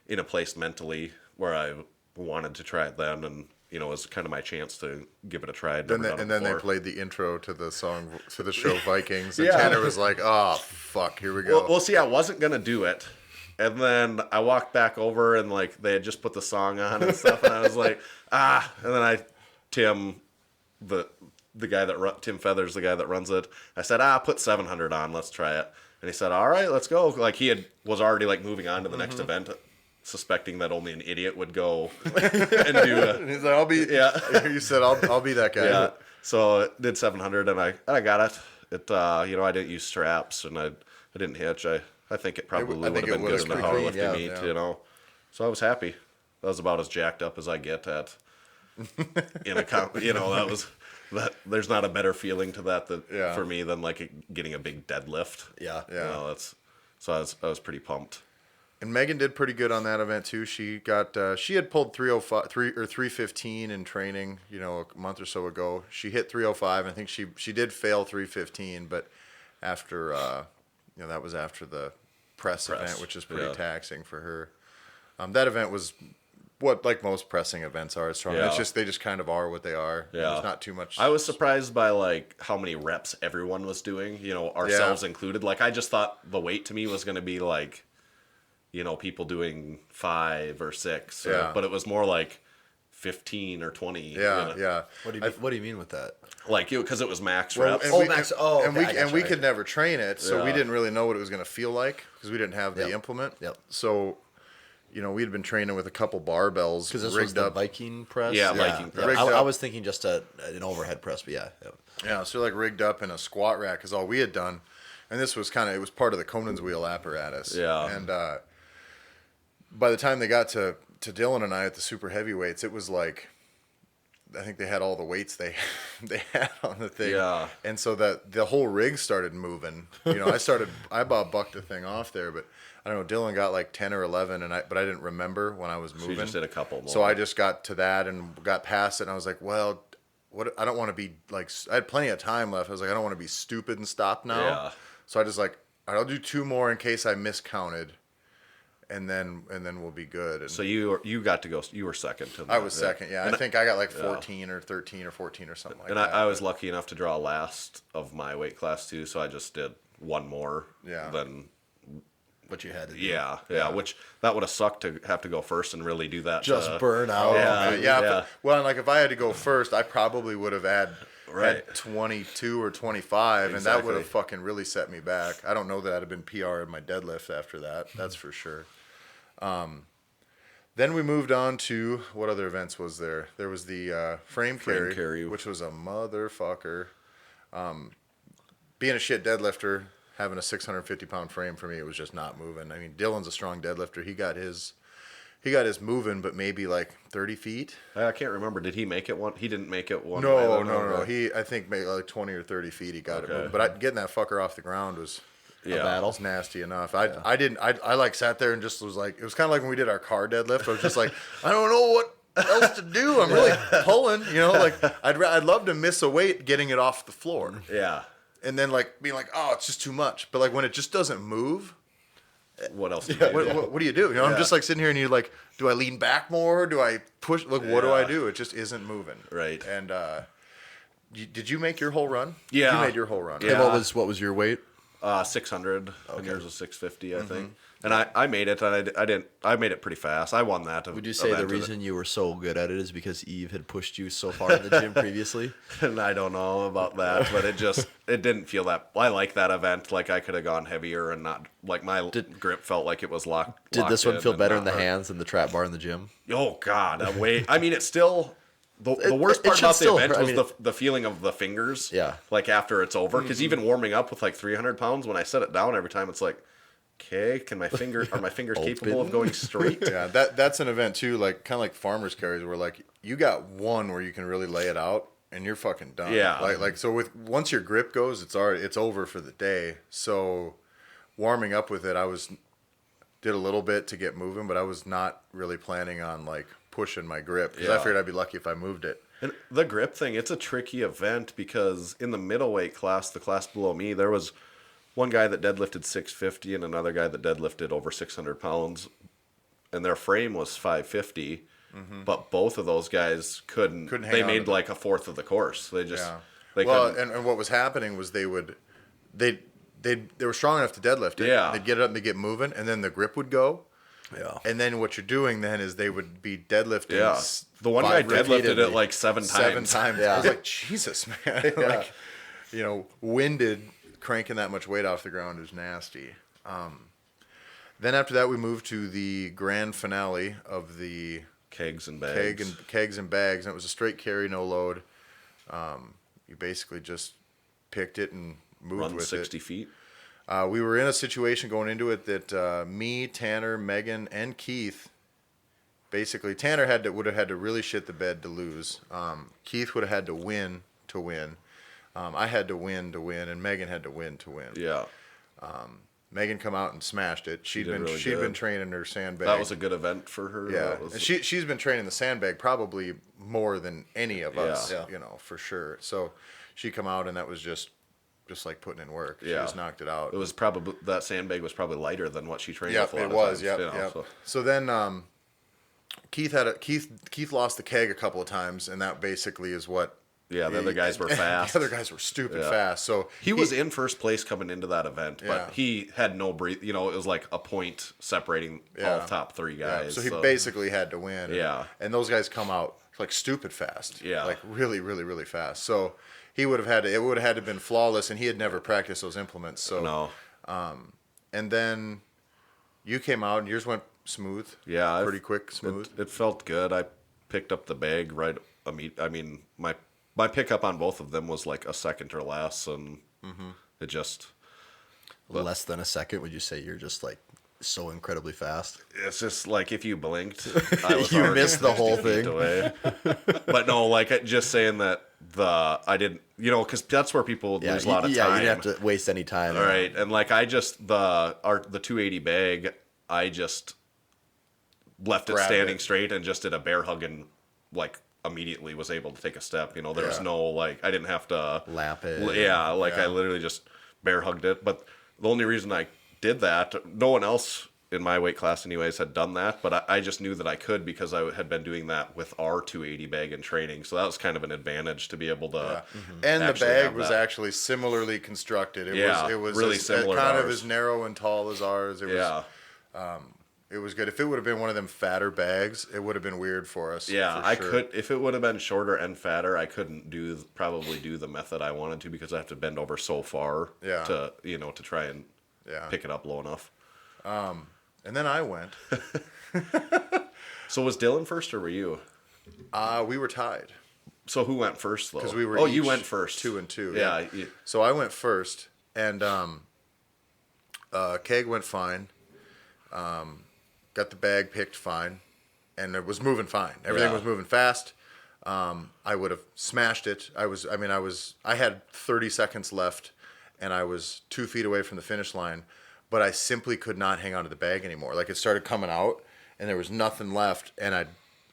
in a place mentally where I wanted to try it then, and it was kind of my chance to give it a try. Then they played the intro to the song to the show Vikings, and Tanner was like, "Oh fuck, here we go." Well, see, I wasn't gonna do it, and then I walked back over, and they had just put the song on and stuff, and I was like, and then Tim Feathers, the guy that runs it, I said, put 700 on, let's try it, and he said, all right, let's go. Like he was already moving on to the next event, suspecting that only an idiot would go and do it. And he's like, "I'll be." Yeah. You said, "I'll be that guy." Yeah. So it did 700, and I got it. It I didn't use straps, and I didn't hitch. I think it probably would have been good in the powerlifting meet, So I was happy. That was about as jacked up as I get at in a there's not a better feeling to that for me than getting a big deadlift. Yeah. Yeah. So I was pretty pumped. And Megan did pretty good on that event too. She had pulled 315 in training, a month or so ago. She hit 305, and I think she did fail 315, but after that was after the press event, which is pretty taxing for her. That event was what like most pressing events are. It's strong. Yeah. It's just they just kind of are what they are. Yeah. There's not too much. I was surprised by like how many reps everyone was doing, ourselves included. Like I just thought the weight to me was going to be like, people doing 5 or 6, but it was more like 15 or 20. Yeah. What do you mean with that? Like because it was max reps. Max. We could never train it, so we didn't really know what it was going to feel like because we didn't have the implement. Yep. So, we had been training with a couple barbells Because this rigged was the up. Viking press. Yeah, Viking press. Rigged I up. was thinking just an overhead press, but yeah. Yeah, so like rigged up in a squat rack is all we had done, and this was it was part of the Conan's wheel apparatus. Yeah. And by the time they got to Dylan and I at the super heavyweights, it was like, I think they had all the weights they had on the thing. Yeah. And so that the whole rig started moving. I bucked the thing off there, but I don't know, Dylan got like 10 or 11 but I didn't remember when I was moving. So you just did a couple more. So I just got to that and got past it, and I was like, well, what? I don't want to be like, I had plenty of time left. I was like, I don't want to be stupid and stop now. Yeah. So I just like, I'll do 2 more in case I miscounted, and then we'll be good. And So you got to go. You were second to that. I was second. Yeah, And I think I got like 14 or 13 or 14 or something like And that. I was lucky enough to draw last of my weight class too, so I just did 1 more. Yeah. Than What you had to do. yeah. Which that would have sucked to have to go first and really do that. Just burn out. Yeah. Well, like if I had to go first, I probably would have had 22 or 25, and that would have fucking really set me back. I don't know that I'd have been PR in my deadlift after that. That's for sure. Then we moved on to what other events was there? There was the frame carry, which was a motherfucker. Being a shit deadlifter, having a 650-pound frame for me, it was just not moving. I mean, Dylan's a strong deadlifter. He got his moving, but maybe like 30 feet. I can't remember. Did he make it one? He didn't make it one. No. He, I think, made like 20 or 30 feet. He got it moving. But getting that fucker off the ground was a battle. Was nasty enough. I like sat there and just was like, it was kind of like when we did our car deadlift. I was just like, I don't know what else to do. I'm really pulling, like I'd love to miss a weight getting it off the floor. Yeah. And then like being like, oh, it's just too much. But like when it just doesn't move, what else do you do? What do you do? I'm just like sitting here and you're like, do I lean back more? Do I push? Like, what do I do? It just isn't moving. Right. And did you make your whole run? Yeah. You made your whole run. Yeah. What was your weight? 600. And yours was 650, I think. And I made it, and I made it pretty fast. I won that. Would you say the reason you were so good at it is because Eve had pushed you so far in the gym previously? And I don't know about that, but it didn't feel that. I like that event. Like I could have gone heavier and not like my grip felt like it was locked. Did this one feel better in the hurt. hands than the trap bar in the gym? Oh God, I mean, it's still. The worst part about the event was the feeling of the fingers. Yeah. Like after it's over, because even warming up with like 300 pounds, when I set it down every time, it's like, okay, are my fingers capable of going straight? Yeah, that's an event too, like kind of like farmers carries, where like you got one where you can really lay it out, and you're fucking done. Yeah. Like so once your grip goes, it's over for the day. So warming up with it, did a little bit to get moving, but I was not really planning on like pushing my grip because I figured I'd be lucky if I moved it. And the grip thing, it's a tricky event because in the middleweight class, the class below me, there was one guy that deadlifted 650 and another guy that deadlifted over 600 pounds, and their frame was 550, but both of those guys couldn't hang they made like a fourth of the course. They just they couldn't. And what was happening was they were strong enough to deadlift it. Yeah. They'd get it up and they'd get moving, and then the grip would go. Yeah. And then what you're doing then is they would be deadlifting. Yeah. The one guy deadlifted it like 7 times. 7 times. Yeah. I was like, Jesus, man. Like, winded, cranking that much weight off the ground is nasty. Then after that, we moved to the grand finale of the kegs and bags. Kegs and bags. And it was a straight carry, no load. You basically just picked it and moved with 60 feet. We were in a situation going into it that me, Tanner, Megan, and Keith, basically Tanner would have had to really shit the bed to lose. Keith would have had to win to win. I had to win, and Megan had to win to win. Yeah. Megan come out and smashed it. She'd did really been good. training her sandbag. That was a good event for her. Yeah, That was- and she's been training the sandbag probably more than any of us, Yeah. you know, for sure. So she come out and that was just like putting in work. She Yeah. just knocked it out. It was probably, that sandbag was probably lighter than what she trained Yep, with a lot it of was. times, Yep, you know, yep. so- So then Keith lost the keg a couple of times, and that basically is what. Yeah, the other guys were fast. The other guys were stupid Yeah. fast. So He was in first place coming into that event, Yeah. but he had no breathe. You know, it was like a point separating all top 3 yeah, guys. so he basically had to win. Yeah. and those guys come out like stupid fast. Yeah. like really, really, really fast. So he would have had to. It would have had to been flawless, and he had never practiced those implements. So no, and then you came out, and yours went smooth. yeah, pretty quick, smooth. It felt good. I picked up the bag right. I mean, my pickup on both of them was like a second or less, and it just. Less than a second, would you say you're just like so incredibly fast? It's just like if you blinked, I was You already missed the whole 50 feet thing. away. But no, like just saying that I didn't, you know, because that's where people lose a lot of time. you didn't have to waste any time. All right, and like I just the 280 bag, I just left it Grabbed standing it. straight and just did a bear hug and like immediately was able to take a step. You know, there was Yeah. no like I didn't have to Lap it. Yeah, like Yeah. I literally just bear hugged it. But the only reason I did that, no one else in my weight class anyways had done that, but I just knew that I could because I had been doing that with our 280 bag in training. So that was kind of an advantage to be able to And the actually bag have was that. actually similarly constructed. Yeah, It was really as, similar to kind of ours. as narrow and tall as ours. Yeah. It was good. If it would have been one of them fatter bags, it would have been weird for us. Yeah, for I sure. could if it would have been shorter and fatter, I couldn't probably do the method I wanted to because I have to bend over so far Yeah. to to try and Yeah. pick it up low enough. And then I went. So was Dylan first or were you? We were tied. So who went first though? Because we were you each went first. 2 and 2. Yeah. So I went first, and Keg went fine. Got the bag picked fine, and it was moving fine. Everything Yeah. was moving fast. I would have smashed it. I had 30 seconds left, and I was 2 feet away from the finish line, but I simply could not hang on to the bag anymore. Like it started coming out, and there was nothing left, and I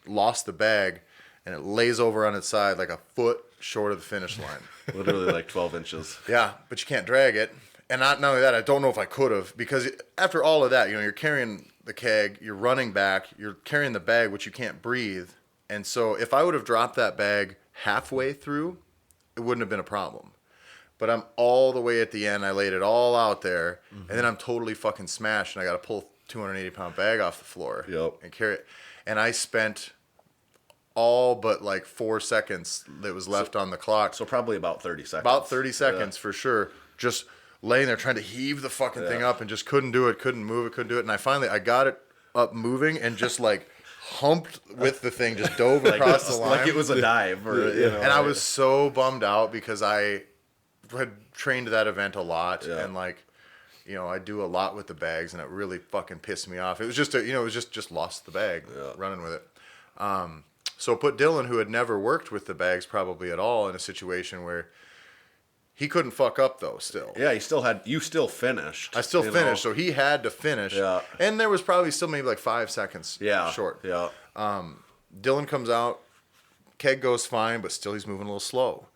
lost the bag, and it lays over on its side like a foot short of the finish line. Literally like 12 inches. Yeah, but you can't drag it. And not only that, I don't know if I could have, because after all of that, you're carrying the keg, you're running back, you're carrying the bag, which you can't breathe. And so if I would have dropped that bag halfway through, it wouldn't have been a problem. But I'm all the way at the end. I laid it all out there, and then I'm totally fucking smashed, and I got to pull a 280-pound bag off the floor Yep. and carry it. And I spent all but like 4 seconds that was left on the clock. So probably about 30 seconds. About 30 seconds for sure. Just laying there trying to heave the fucking thing up and just couldn't do it, couldn't move it, couldn't do it. And I got it up moving and just like humped with the thing, just dove across the line. Like it was a dive. Or, And I was so bummed out because I had trained that event a lot and like, I do a lot with the bags, and it really fucking pissed me off. It was just just lost the bag running with it. So put Dylan, who had never worked with the bags probably at all, in a situation where he couldn't fuck up though. Still, Yeah, you still finished. I still you finished, know? so he had to finish. Yeah. And there was probably still maybe like 5 seconds short. Yeah. Dylan comes out, keg goes fine, but still he's moving a little slow.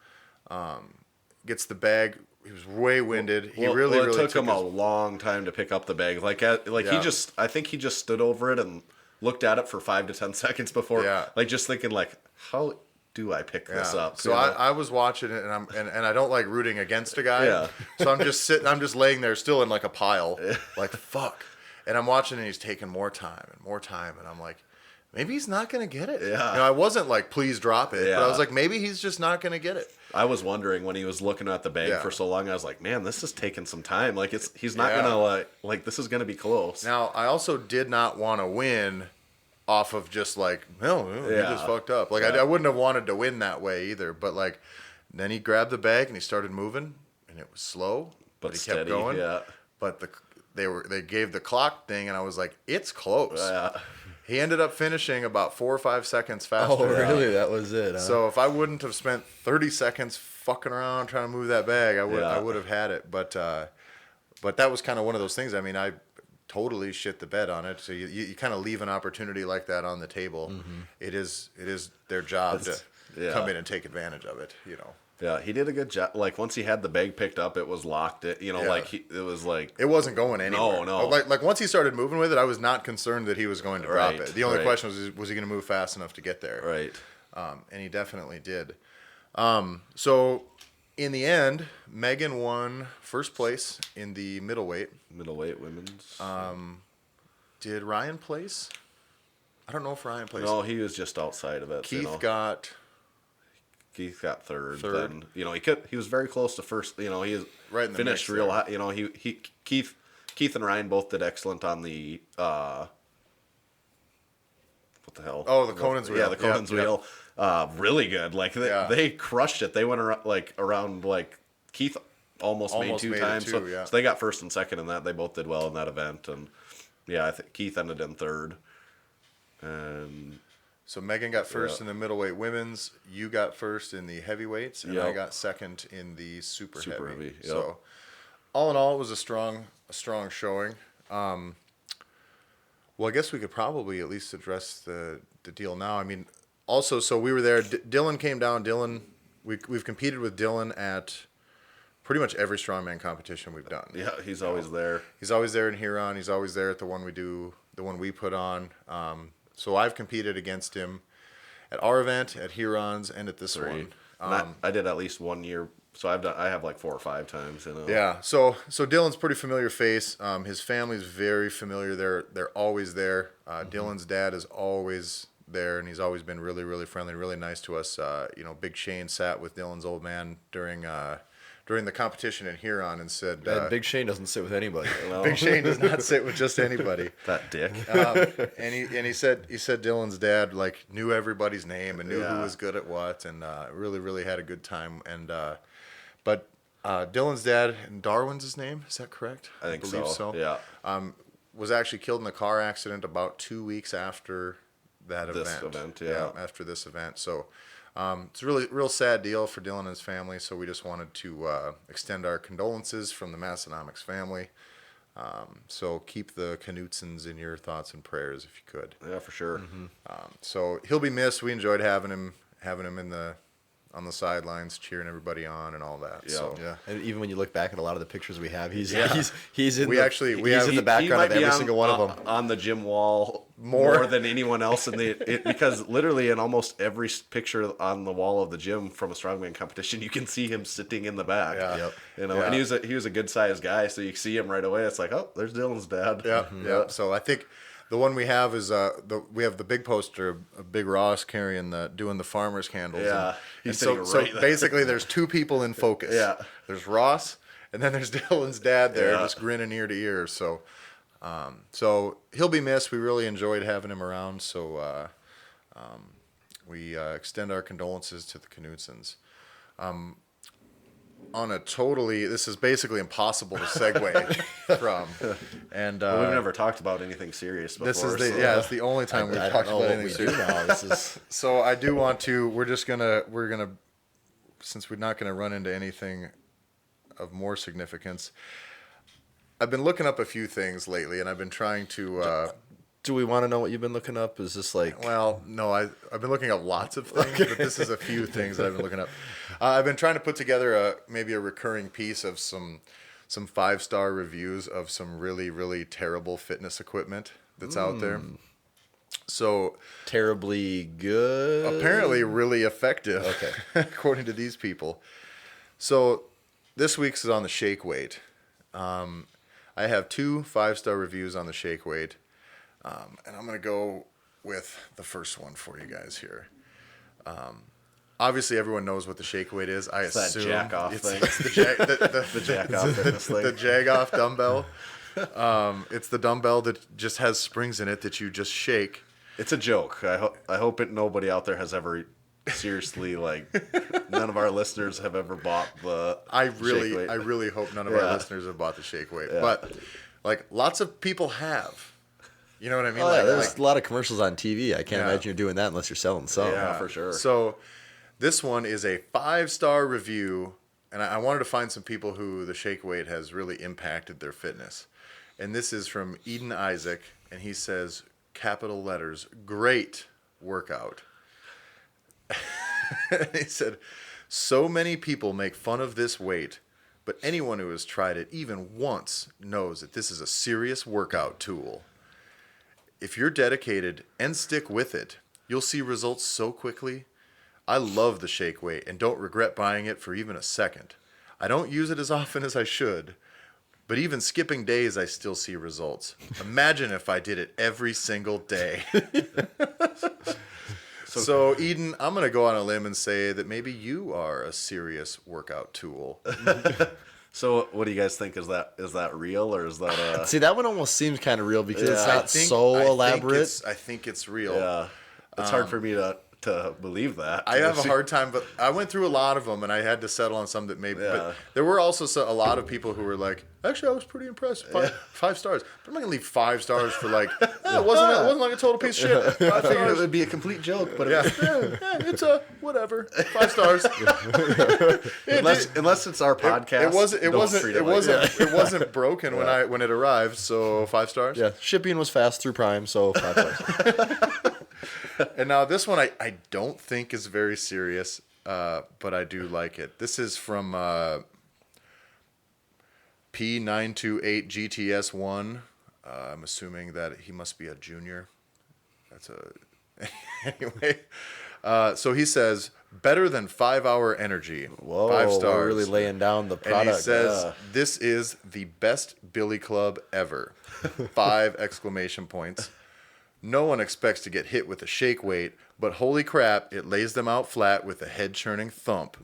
Gets the bag. He was way winded. He really it took him his- a long time to pick up the bag. Yeah. I think he just stood over it and looked at it for 5 to 10 seconds before, just thinking like, how do I pick this up? So I was watching it, and I don't like rooting against a guy. Yeah. So I'm just sitting. I'm just laying there still in like a pile, like fuck. And I'm watching, and he's taking more time, and I'm like, maybe he's not gonna get it. Yeah. I wasn't like, please drop it. But I Yeah. was like, maybe he's just not gonna get it. I was wondering when he was looking at the bag Yeah. for so long. I was like, man, this is taking some time. Like he's not Yeah. gonna like this is gonna be close. Now I also did not want to win off of just like, no, he just fucked up. Like I wouldn't have wanted to win that way either. But like, then he grabbed the bag and he started moving, and it was slow, but he steady, kept going. yeah. But they gave the clock thing, and I was like, it's close. Yeah. He ended up finishing about 4 or 5 seconds faster. Oh, really? That was it. Huh? So if I wouldn't have spent 30 seconds fucking around trying to move that bag, I would have had it. But But that was kind of one of those things. I mean, I totally shit the bed on it. So you kind of leave an opportunity like that on the table. It is their job to come in and take advantage of it, you know. Yeah, he did a good job. Like once he had the bag picked up, it was locked. It It wasn't going anywhere. No. Like once he started moving with it, I was not concerned that he was going to drop Right, it. The only right. question was he going to move fast enough to get there? Right. And he definitely did. So in the end, Megan won first place in the middleweight. Middleweight women's. Did Ryan place? I don't know if Ryan placed. No, he was just outside of it. Keith got third. Third. Then he was very close to first. He was Right in the finished mix real there. high. Keith and Ryan both did excellent on the what the hell? Oh, the Conan's wheel. Yeah, the Conan's Yep, wheel. Really good. Like they crushed it. They went around Keith almost made Almost two made it times. too, so, yeah. so they got first and second in that. They both did well in that event. And yeah, I think Keith ended in third. And So Megan got first in the middleweight women's. You got first in the heavyweights, and I Yep. got second in the super heavy. heavy, yep. So all in all, it was a strong showing. Well, I guess we could probably at least address the deal now. I mean, also, so we were there. Dylan came down. We've competed with Dylan at pretty much every strongman competition we've done. yeah, he's always there. He's always there in Huron. He's always there at the one we put on. So I've competed against him at our event, at Huron's, and at this one. And I did at least 1 year. So I have like 4 or 5 times. Yeah. So Dylan's a pretty familiar face. His family's very familiar. They're always there. Dylan's dad is always there, and he's always been really, really friendly, really nice to us. Big Shane sat with Dylan's old man during the competition in Huron and said, Big Shane doesn't sit with anybody. Big Shane does not sit with just anybody. That dick. And he said Dylan's dad knew everybody's name and knew who Yeah. was good at what, and really, really had a good time. And but Dylan's dad, and Darwin's his name, is that correct? I think believe so. Yeah. Was actually killed in a car accident about 2 weeks after that This event. event, yeah. After this event. So it's a really real sad deal for Dylan and his family. So we just wanted to extend our condolences from the Massenomics family. So keep the Knutsons in your thoughts and prayers if you could. Yeah, for sure. So he'll be missed. We enjoyed having him on the sidelines, cheering everybody on and all that. Yeah. So Yeah, and even when you look back at a lot of the pictures we have, he's Yeah. he's in We the, actually- we he's have- in the He background might of be every on- single one of them. on the gym wall More. more than anyone else because literally in almost every picture on the wall of the gym from a strongman competition, you can see him sitting in the back. Yeah. Yep. Yeah. And he was a good sized guy, so you see him right away. It's like, oh, there's Dylan's dad. Yeah, yeah. So I think the one we have is we have the big poster of Big Ross doing the farmer's candles. Yeah. and He's so sitting right there. basically there's two people in focus. Yeah. There's Ross, and then there's Dylan's dad there, Yeah. just grinning ear to ear. So, so he'll be missed. We really enjoyed having him around. So we extend our condolences to the Knutsons. This is basically impossible to segue from, and We've never talked about anything serious before. this is so- it's the only time we've I talked don't know about what anything we do serious. now. This is So I do want to. We're gonna since we're not gonna run into anything of more significance. I've been looking up a few things lately, and I've been trying to. Do we want to know what you've been looking up? Is this like Well, no, I've been looking up lots of things, but this is a few things that I've been looking up. I've been trying to put together maybe a recurring piece of some 5-star reviews of some really, really terrible fitness equipment that's out there. So terribly good? apparently really effective, Okay. according to these people. So this week's is on the shake weight. I have 2 5-star reviews on the shake weight. And I'm going to go with the first one for you guys here. Obviously, everyone knows what the shake weight is. I It's that assume jack-off it's, thing. it's the jack-off fitness thing. the jag-off dumbbell. It's the dumbbell that just has springs in it that you just shake. It's a joke. I hope nobody out there has ever seriously none of our listeners have ever bought the I shake really weight. hope none of our Yeah. listeners have bought the shake weight, Yeah. but lots of people have. You know what I mean? Oh, yeah, there's a lot of commercials on TV. I can't Yeah. imagine you're doing that unless you're selling some. Yeah, for sure. So this one is a 5-star review and I wanted to find some people who the shake weight has really impacted their fitness. And this is from Eden Isaac, and he says, capital letters, great workout. He said, so many people make fun of this weight, but anyone who has tried it even once knows that this is a serious workout tool. If you're dedicated and stick with it, you'll see results so quickly. I love the shake weight and don't regret buying it for even a second. I don't use it as often as I should, but even skipping days, I still see results. Imagine if I did it every single day. So, Eden, I'm going to go on a limb and say that maybe you are a serious workout tool. So, what do you guys think? Is that real, or is that See, that one almost seems kind of real because it's I not think- so I think elaborate. I think it's real. Yeah, it's hard for me to believe that. I have a hard time, but I went through a lot of them, and I had to settle on some that maybe. Yeah. But there were also a lot of people who were like, "Actually, I was pretty impressed. Five stars." But I'm not gonna leave 5 stars for like, it wasn't like a total piece of shit. 5 I figured it stars. would be a complete joke, but Yeah, it's a whatever. 5 stars. unless it's our podcast. It wasn't broken when it arrived. So 5 stars. yeah, shipping was fast through Prime, so 5 stars. And now this one I don't think is very serious, but I do like it. This is from P928GTS1. I'm assuming that he must be a junior. Anyway. So he says, better than 5-hour energy. Whoa, 5 stars. we're really laying down the product. And he says, this is the best billy club ever. 5 exclamation points. No one expects to get hit with a shake weight, but holy crap, it lays them out flat with a head-churning thump.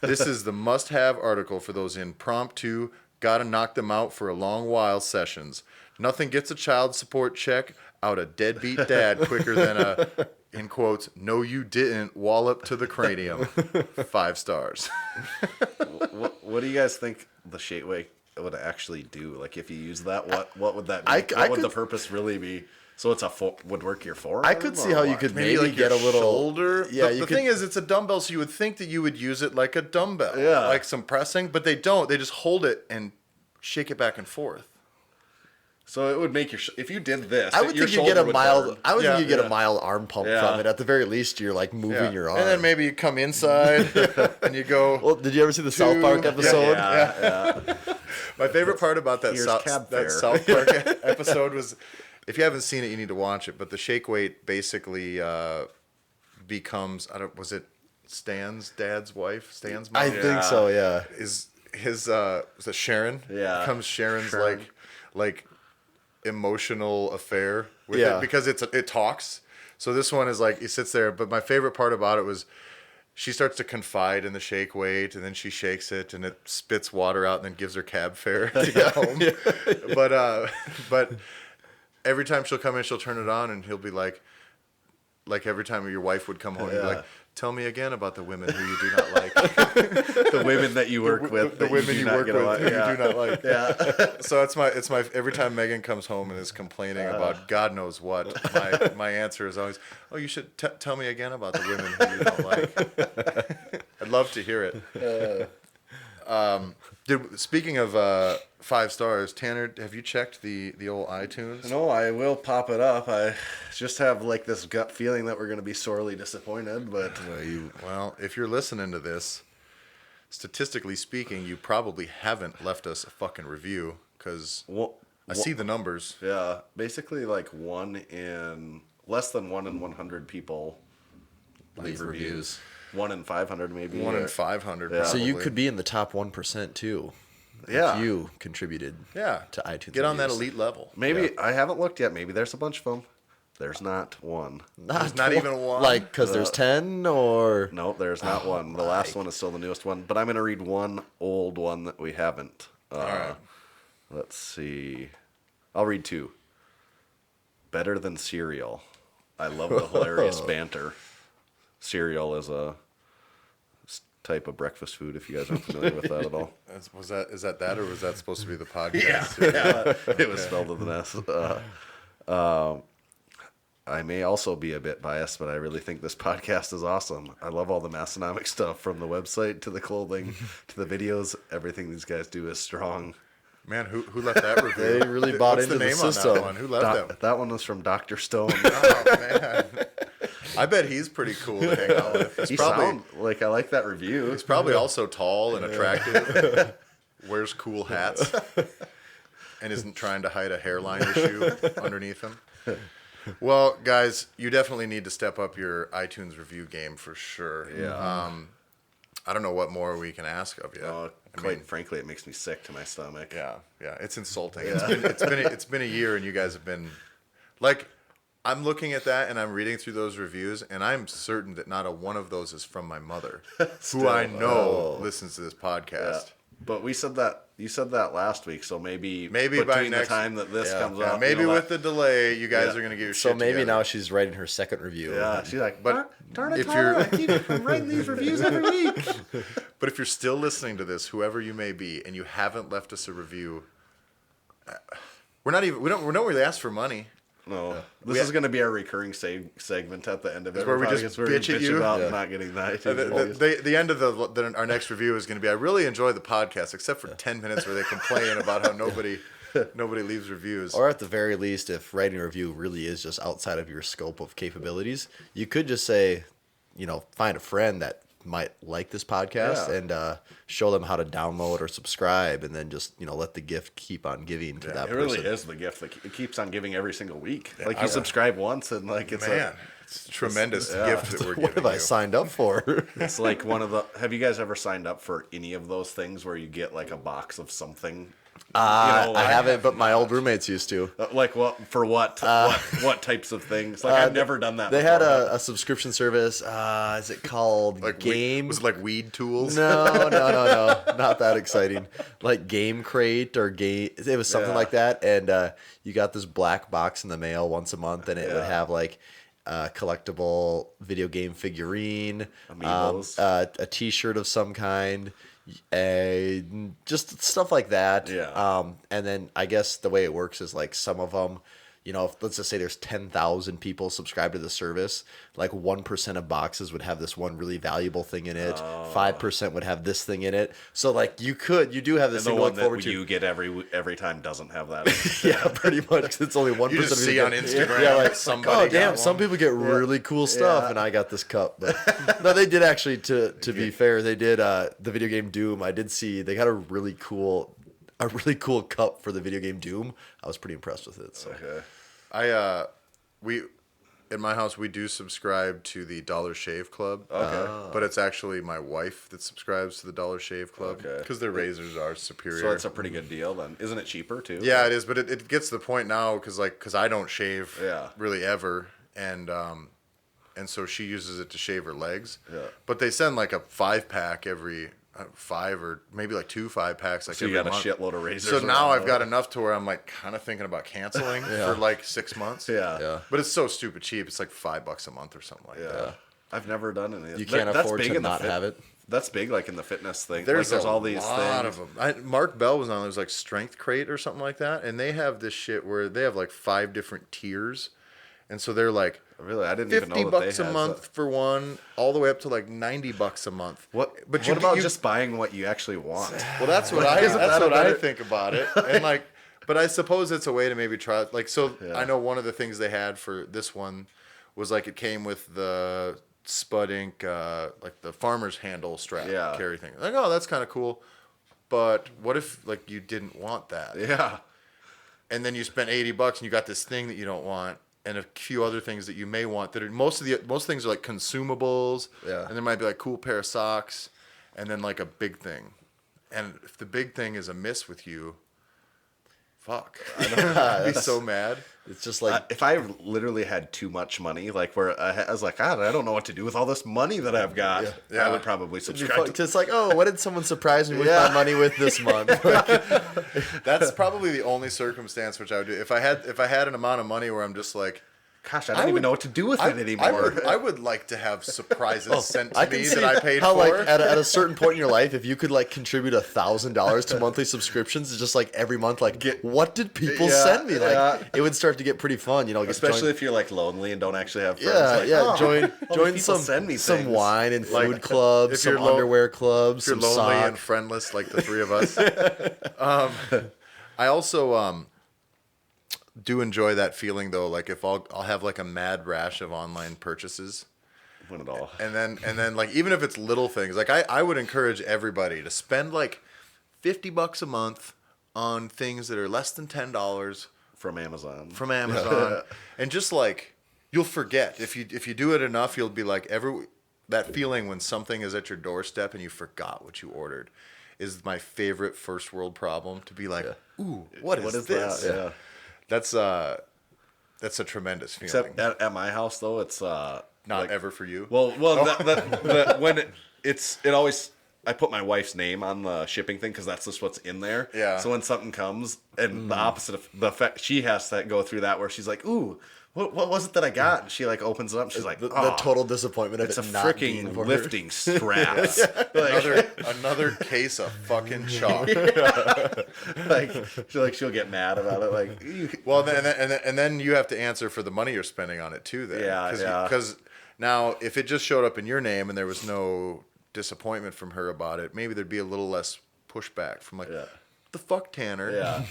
This is the must-have article for those impromptu, gotta knock them out for a long while sessions. Nothing gets a child support check out a deadbeat dad quicker than a, in quotes, no you didn't, wallop to the cranium. 5 stars. What do you guys think the shake weight would actually do? Like, if you use that, what would that be? I What would could- the purpose really be? So it's would work your forearm? I could see how you could maybe like get your a little shoulder. Yeah, the thing is, it's a dumbbell, so you would think that you would use it like a dumbbell, Yeah. like some pressing, but they don't. They just hold it and shake it back and forth. So it would make if you did this, I would your think you get shoulder a would mild. burn. I would Yeah, think you get yeah. a mild arm pump Yeah. from it. At the very least, you're like moving your arm. And then maybe you come inside and you go. Well, did you ever see the South Park episode? Yeah. My favorite part about that Here's cab fare. South Park episode was, if you haven't seen it, you need to watch it. But the shake weight basically becomes, was it Stan's dad's wife? Stan's mom? I think so. Yeah. Is his was it Sharon? Yeah. Becomes Sharon's Sharon. like emotional affair with Yeah. it because it talks. So this one is like he sits there, but my favorite part about it was she starts to confide in the shake weight, and then she shakes it, and it spits water out, and then gives her cab fare to get home. But every time she'll come in, she'll turn it on, and he'll be like every time your wife would come home, you'd be like, tell me again about the women who you do not like. The women that you work with, The that women do you not work get with along. who Yeah. you do not like. Yeah. So it's my every time Megan comes home and is complaining about God knows what, my answer is always, oh, you should tell me again about the women who you don't like. I'd love to hear it. Speaking of 5 stars, Tanner, have you checked the old iTunes? No, I will pop it up. I just have like this gut feeling that we're going to be sorely disappointed, but Well, if you're listening to this, statistically speaking, you probably haven't left us a fucking review because I see the numbers. yeah, basically like less than 1 in 100 people leave reviews. 1 in 500 maybe. 1 in 500. Yeah. So you probably. could be in the top 1% too. Yeah. If you contributed. Yeah. To iTunes. Get on that reviews. elite level. Maybe Yeah. I haven't looked yet. Maybe there's a bunch of them. There's not one. There's not even one. Like, because there's 10 or. No, there's not one. The last one is still the newest one. But I'm going to read one old one that we haven't. All right. Let's see. I'll read 2. Better than cereal. I love the hilarious banter. Cereal is a type of breakfast food, if you guys aren't familiar with that at all. Is that or was that supposed to be the podcast? Yeah, it was spelled with an S. I I may also be a bit biased, but I really think this podcast is awesome. I love all the Massenomics stuff, from the website to the clothing to the videos. Everything these guys do is strong. Man, who left that review? They really bought What's into the name the system. on that one? Who left that? That one was from Dr. Stone. Oh man, I bet he's pretty cool to hang out with. He sound like I like that review. He's probably also tall and attractive. Wears cool hats and isn't trying to hide a hairline issue underneath him. Well, guys, you definitely need to step up your iTunes review game for sure. Yeah. I don't know what more we can ask of you. Quite frankly, it makes me sick to my stomach. Yeah, it's insulting. It's been a year, and you guys have been like, I'm looking at that and I'm reading through those reviews, and I'm certain that not a one of those is from my mother, who I know listens to this podcast. Yeah. But you said that last week, so maybe by between next the time that this comes out, maybe with the delay, you guys are gonna get your shit So maybe together. now she's writing her second review. Yeah, she's like, But darn it, if Tyler, I you're keep writing these reviews every week. but if you're still listening to this, whoever you may be, and you haven't left us a review, we don't really ask for money. No, this is going to be our recurring segment at the end of it, where we just bitch at you? about not getting that. The end of our next review is going to be, I really enjoy the podcast, except for 10 minutes where they complain about how nobody leaves reviews. Or at the very least, if writing a review really is just outside of your scope of capabilities, you could just say, find a friend that might like this podcast and show them how to download or subscribe, and then just let the gift keep on giving to that person. It really is the gift that it keeps on giving every single week. Like you subscribe once, and like it's it's a tremendous gift that we're What giving have I you. signed up for? it's like one of the. Have you guys ever signed up for any of those things where you get like a box of something? I haven't, but my old roommates used to. Like what? For what? What types of things? Like I've never done that. They before. had a subscription service. Is it called Game? Was it like weed tools? No, not that exciting. Like Game Crate or Game. It was something like that, and you got this black box in the mail once a month, and it would have like a collectible video game figurine, Amiibos. a T-shirt of some kind. Just stuff like that. Yeah. And then I guess the way it works is like some of them, if, let's just say there's 10,000 people subscribed to the service, like 1% of boxes would have this one really valuable thing in it. 5% would have this thing in it. So like you do have this And thing the to one look forward that to. you get every time doesn't have that. Yeah, pretty much. 'Cause it's only 1%. You just of see people on get- Instagram, Yeah, like somebody oh got damn, one. some people get really cool stuff, and I got this cup. But no, they did actually. To be fair, they did the video game Doom. I did see they got a really cool cup for the video game Doom. I was pretty impressed with it. So. Okay. We in my house we do subscribe to the Dollar Shave Club. Okay. But it's actually my wife that subscribes to the Dollar Shave Club Okay. because their razors are superior. So it's a pretty good deal then. Isn't it cheaper too? Yeah, it is, but it gets to the point now because I don't shave Yeah. really ever, and so she uses it to shave her legs. Yeah. But they send like a 5-pack every 5 or maybe like 2 5-packs like So you every got a month. shitload of razors. So now around. I've got enough to where I'm like kind of thinking about canceling for like 6 months. Yeah. But it's so stupid cheap. It's like $5 a month or something like that. Yeah. I've never done any. You can't afford to not have it. That's big, like in the fitness thing. There's all these lot things. of them. Mark Bell was on. There's like Strength Crate or something like that, and they have this shit where they have like 5 different tiers, and so they're like Really, I didn't even know $50 that they a had month for one, all the way up to like $90 a month. But But what about just buying what you actually want? Well, that's what I think about it, and like, but I suppose it's a way to maybe try. Like, so I know one of the things they had for this one was like it came with the Spud Ink, like the farmer's handle strap carry thing. Like, oh, that's kind of cool. But what if like you didn't want that? Yeah. And then you spent $80 and you got this thing that you don't want, and a few other things that you may want. That are most things are like consumables. Yeah. And there might be like cool pair of socks, and then like a big thing. And if the big thing is a miss with you, fuck, I'd be so mad. It's just like If I literally had too much money, like where I was like, God, I don't know what to do with all this money that I've got, I would probably subscribe to. it's like, oh, what did someone surprise me with my money with this month? That's probably the only circumstance which I would do. If I had an amount of money where I'm just like, Gosh, I don't even know what to do with it anymore. I would like to have surprises sent to I me can see that I paid how, for. like, at a certain point in your life, if you could, like, contribute $1,000 to monthly subscriptions, it's just, like, every month, like, what did people send me? Like, it would start to get pretty fun, you know. Especially if you're, like, lonely and don't actually have friends. Join people some send me some things. wine and food Like, clubs, if some you're lo- underwear clubs, If you're some lonely sock. and friendless like the three of us. I also do enjoy that feeling though. Like if I'll have like a mad rash of online purchases, Win it all. and then like even if it's little things, like I would encourage everybody to spend like $50 a month on things that are less than $10 From Amazon. and just like you'll forget if you do it enough, you'll be like that feeling when something is at your doorstep and you forgot what you ordered is my favorite first world problem, to be like, ooh, what is this? That? Yeah. That's a tremendous feeling. Except at my house, though, it's Not like, ever for you. Well, when it always, I put my wife's name on the shipping thing because that's just what's in there. Yeah. So when something comes, and the opposite of the effect, she has to go through that where she's like, ooh, what was it that I got? And she like opens it up. And she's like, the oh, total disappointment of it's a it not being freaking for her. lifting straps. Another case of fucking chalk. She'll get mad about it. Like, Well, and then you have to answer for the money you're spending on it too. Then, Yeah. Because now, if it just showed up in your name and there was no disappointment from her about it, maybe there'd be a little less pushback from like, the fuck, Tanner. yeah.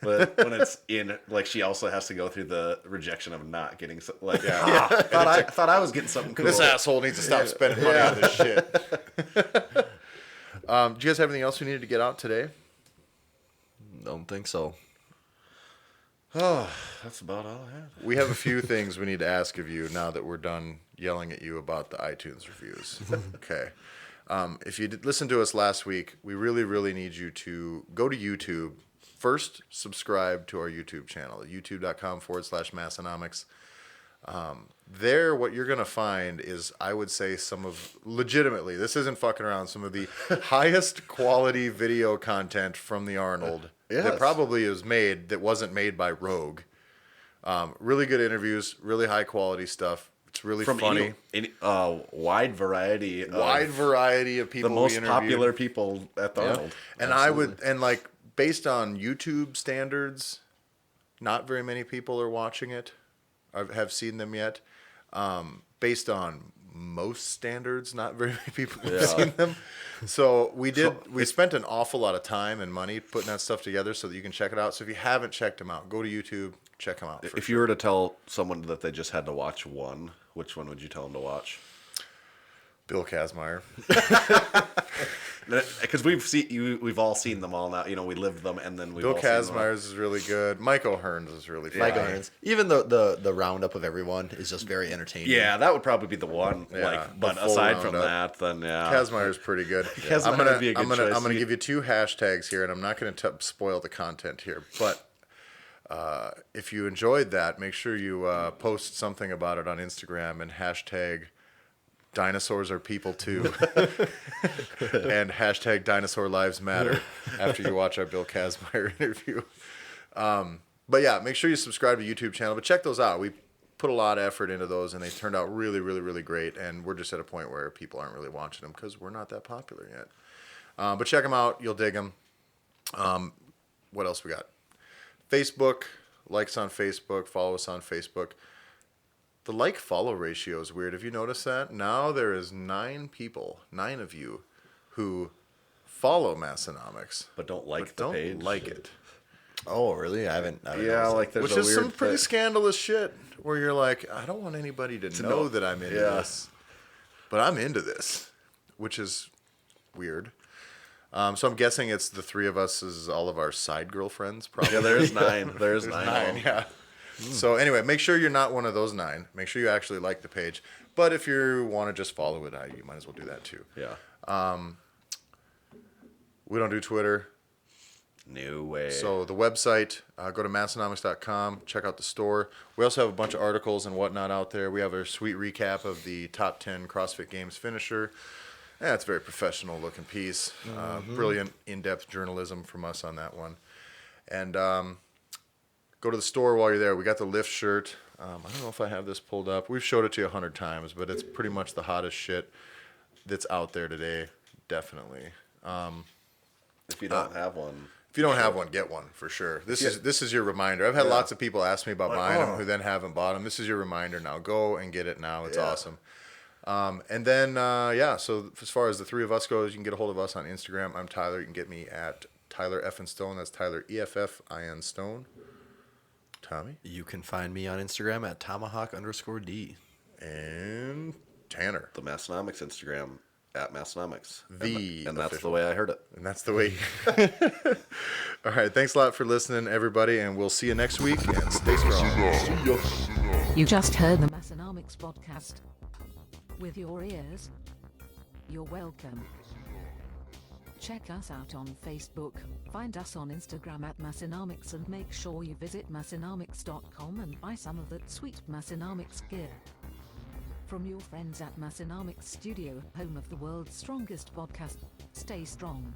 But when it's in, like, she also has to go through the rejection of not getting, thought I was getting something cool. This asshole needs to stop spending money on this shit. Do you guys have anything else we needed to get out today? Don't think so. Oh, that's about all I have. We have a few things we need to ask of you now that we're done yelling at you about the iTunes reviews. Okay. If you did listen to us last week, we really, really need you to go to YouTube. First, subscribe to our YouTube channel, youtube.com/Massenomics. There, what you're going to find is, I would say, legitimately, this isn't fucking around, some of the highest quality video content from the Arnold that probably is made, that wasn't made by Rogue. Really good interviews, really high quality stuff. It's really funny. Wide variety of people. the most we interviewed. popular people at the Arnold. And like based on YouTube standards, not very many people are watching it. I have seen them yet. Based on most standards, not very many people have seen them. So we spent an awful lot of time and money putting that stuff together so that you can check it out. So if you haven't checked them out, go to YouTube, check them out. If you were to tell someone that they just had to watch one, which one would you tell them to watch? Bill Kazmaier. Because we've all seen them all now. You know, we lived them, and then we've Bill all seen them. Kazmaier's is really good. Mike O'Hearn's is really fun. Mike O'Hearn's. Even the roundup of everyone is just very entertaining. Yeah, that would probably be the one. Yeah, But the full aside from roundup. that, then yeah, Kazmaier's pretty good. Kazmaier would be a good choice. I'm gonna give you two hashtags here, and I'm not gonna spoil the content here, but if you enjoyed that, make sure you post something about it on Instagram and hashtag dinosaurs are people too, and hashtag dinosaur lives matter after you watch our Bill Kazmaier interview. But yeah, make sure you subscribe to YouTube channel, but check those out. We put a lot of effort into those, and they turned out really, really, really great. And we're just at a point where people aren't really watching them because we're not that popular yet. But check them out. You'll dig them. What else we got? Facebook. Likes on Facebook. Follow us on Facebook. The like-follow ratio is weird. Have you noticed that? Now there is 9 of you, who follow Massenomics, but don't like but the don't page. like it. Oh, really? I haven't Yeah, noticed like there's Which a is weird some pretty thing. scandalous shit, where you're like, I don't want anybody to know that I'm into this, but I'm into this, which is weird. So I'm guessing it's the 3 of us as all of our side girlfriends, probably. Yeah, there is 9. There's 9. 9, yeah. So anyway, make sure you're not one of those 9. Make sure you actually like the page. But if you want to just follow it, you might as well do that too. Yeah. We don't do Twitter. No way. So the website, go to Massenomics.com, check out the store. We also have a bunch of articles and whatnot out there. We have a sweet recap of the top 10 CrossFit Games finisher. Yeah, it's a very professional looking piece. Brilliant in-depth journalism from us on that one. And Go to the store while you're there. We got the Lift shirt. I don't know if I have this pulled up. We've showed it to you 100 times, but it's pretty much the hottest shit that's out there today. Definitely. If you don't have one. If you don't have one, get one for sure. This is your reminder. I've had lots of people ask me about buying them who then haven't bought them. This is your reminder now. Go and get it now. It's awesome. And then, so as far as the three of us goes, you can get a hold of us on Instagram. I'm Tyler. You can get me at Tyler Effin Stone. That's Tyler EFFIN Stone. Tommy? You can find me on Instagram at Tomahawk_D. And Tanner. The Massenomics Instagram at Massenomics. And that's the way I heard it. And that's the way. All right. Thanks a lot for listening, everybody. And we'll see you next week. And stay strong. You just heard the Massenomics podcast. With your ears. You're welcome. Check us out on Facebook, find us on Instagram at Massenomics, and make sure you visit Massenomics.com and buy some of that sweet Massenomics gear. From your friends at Massenomics Studio, home of the world's strongest podcast, stay strong.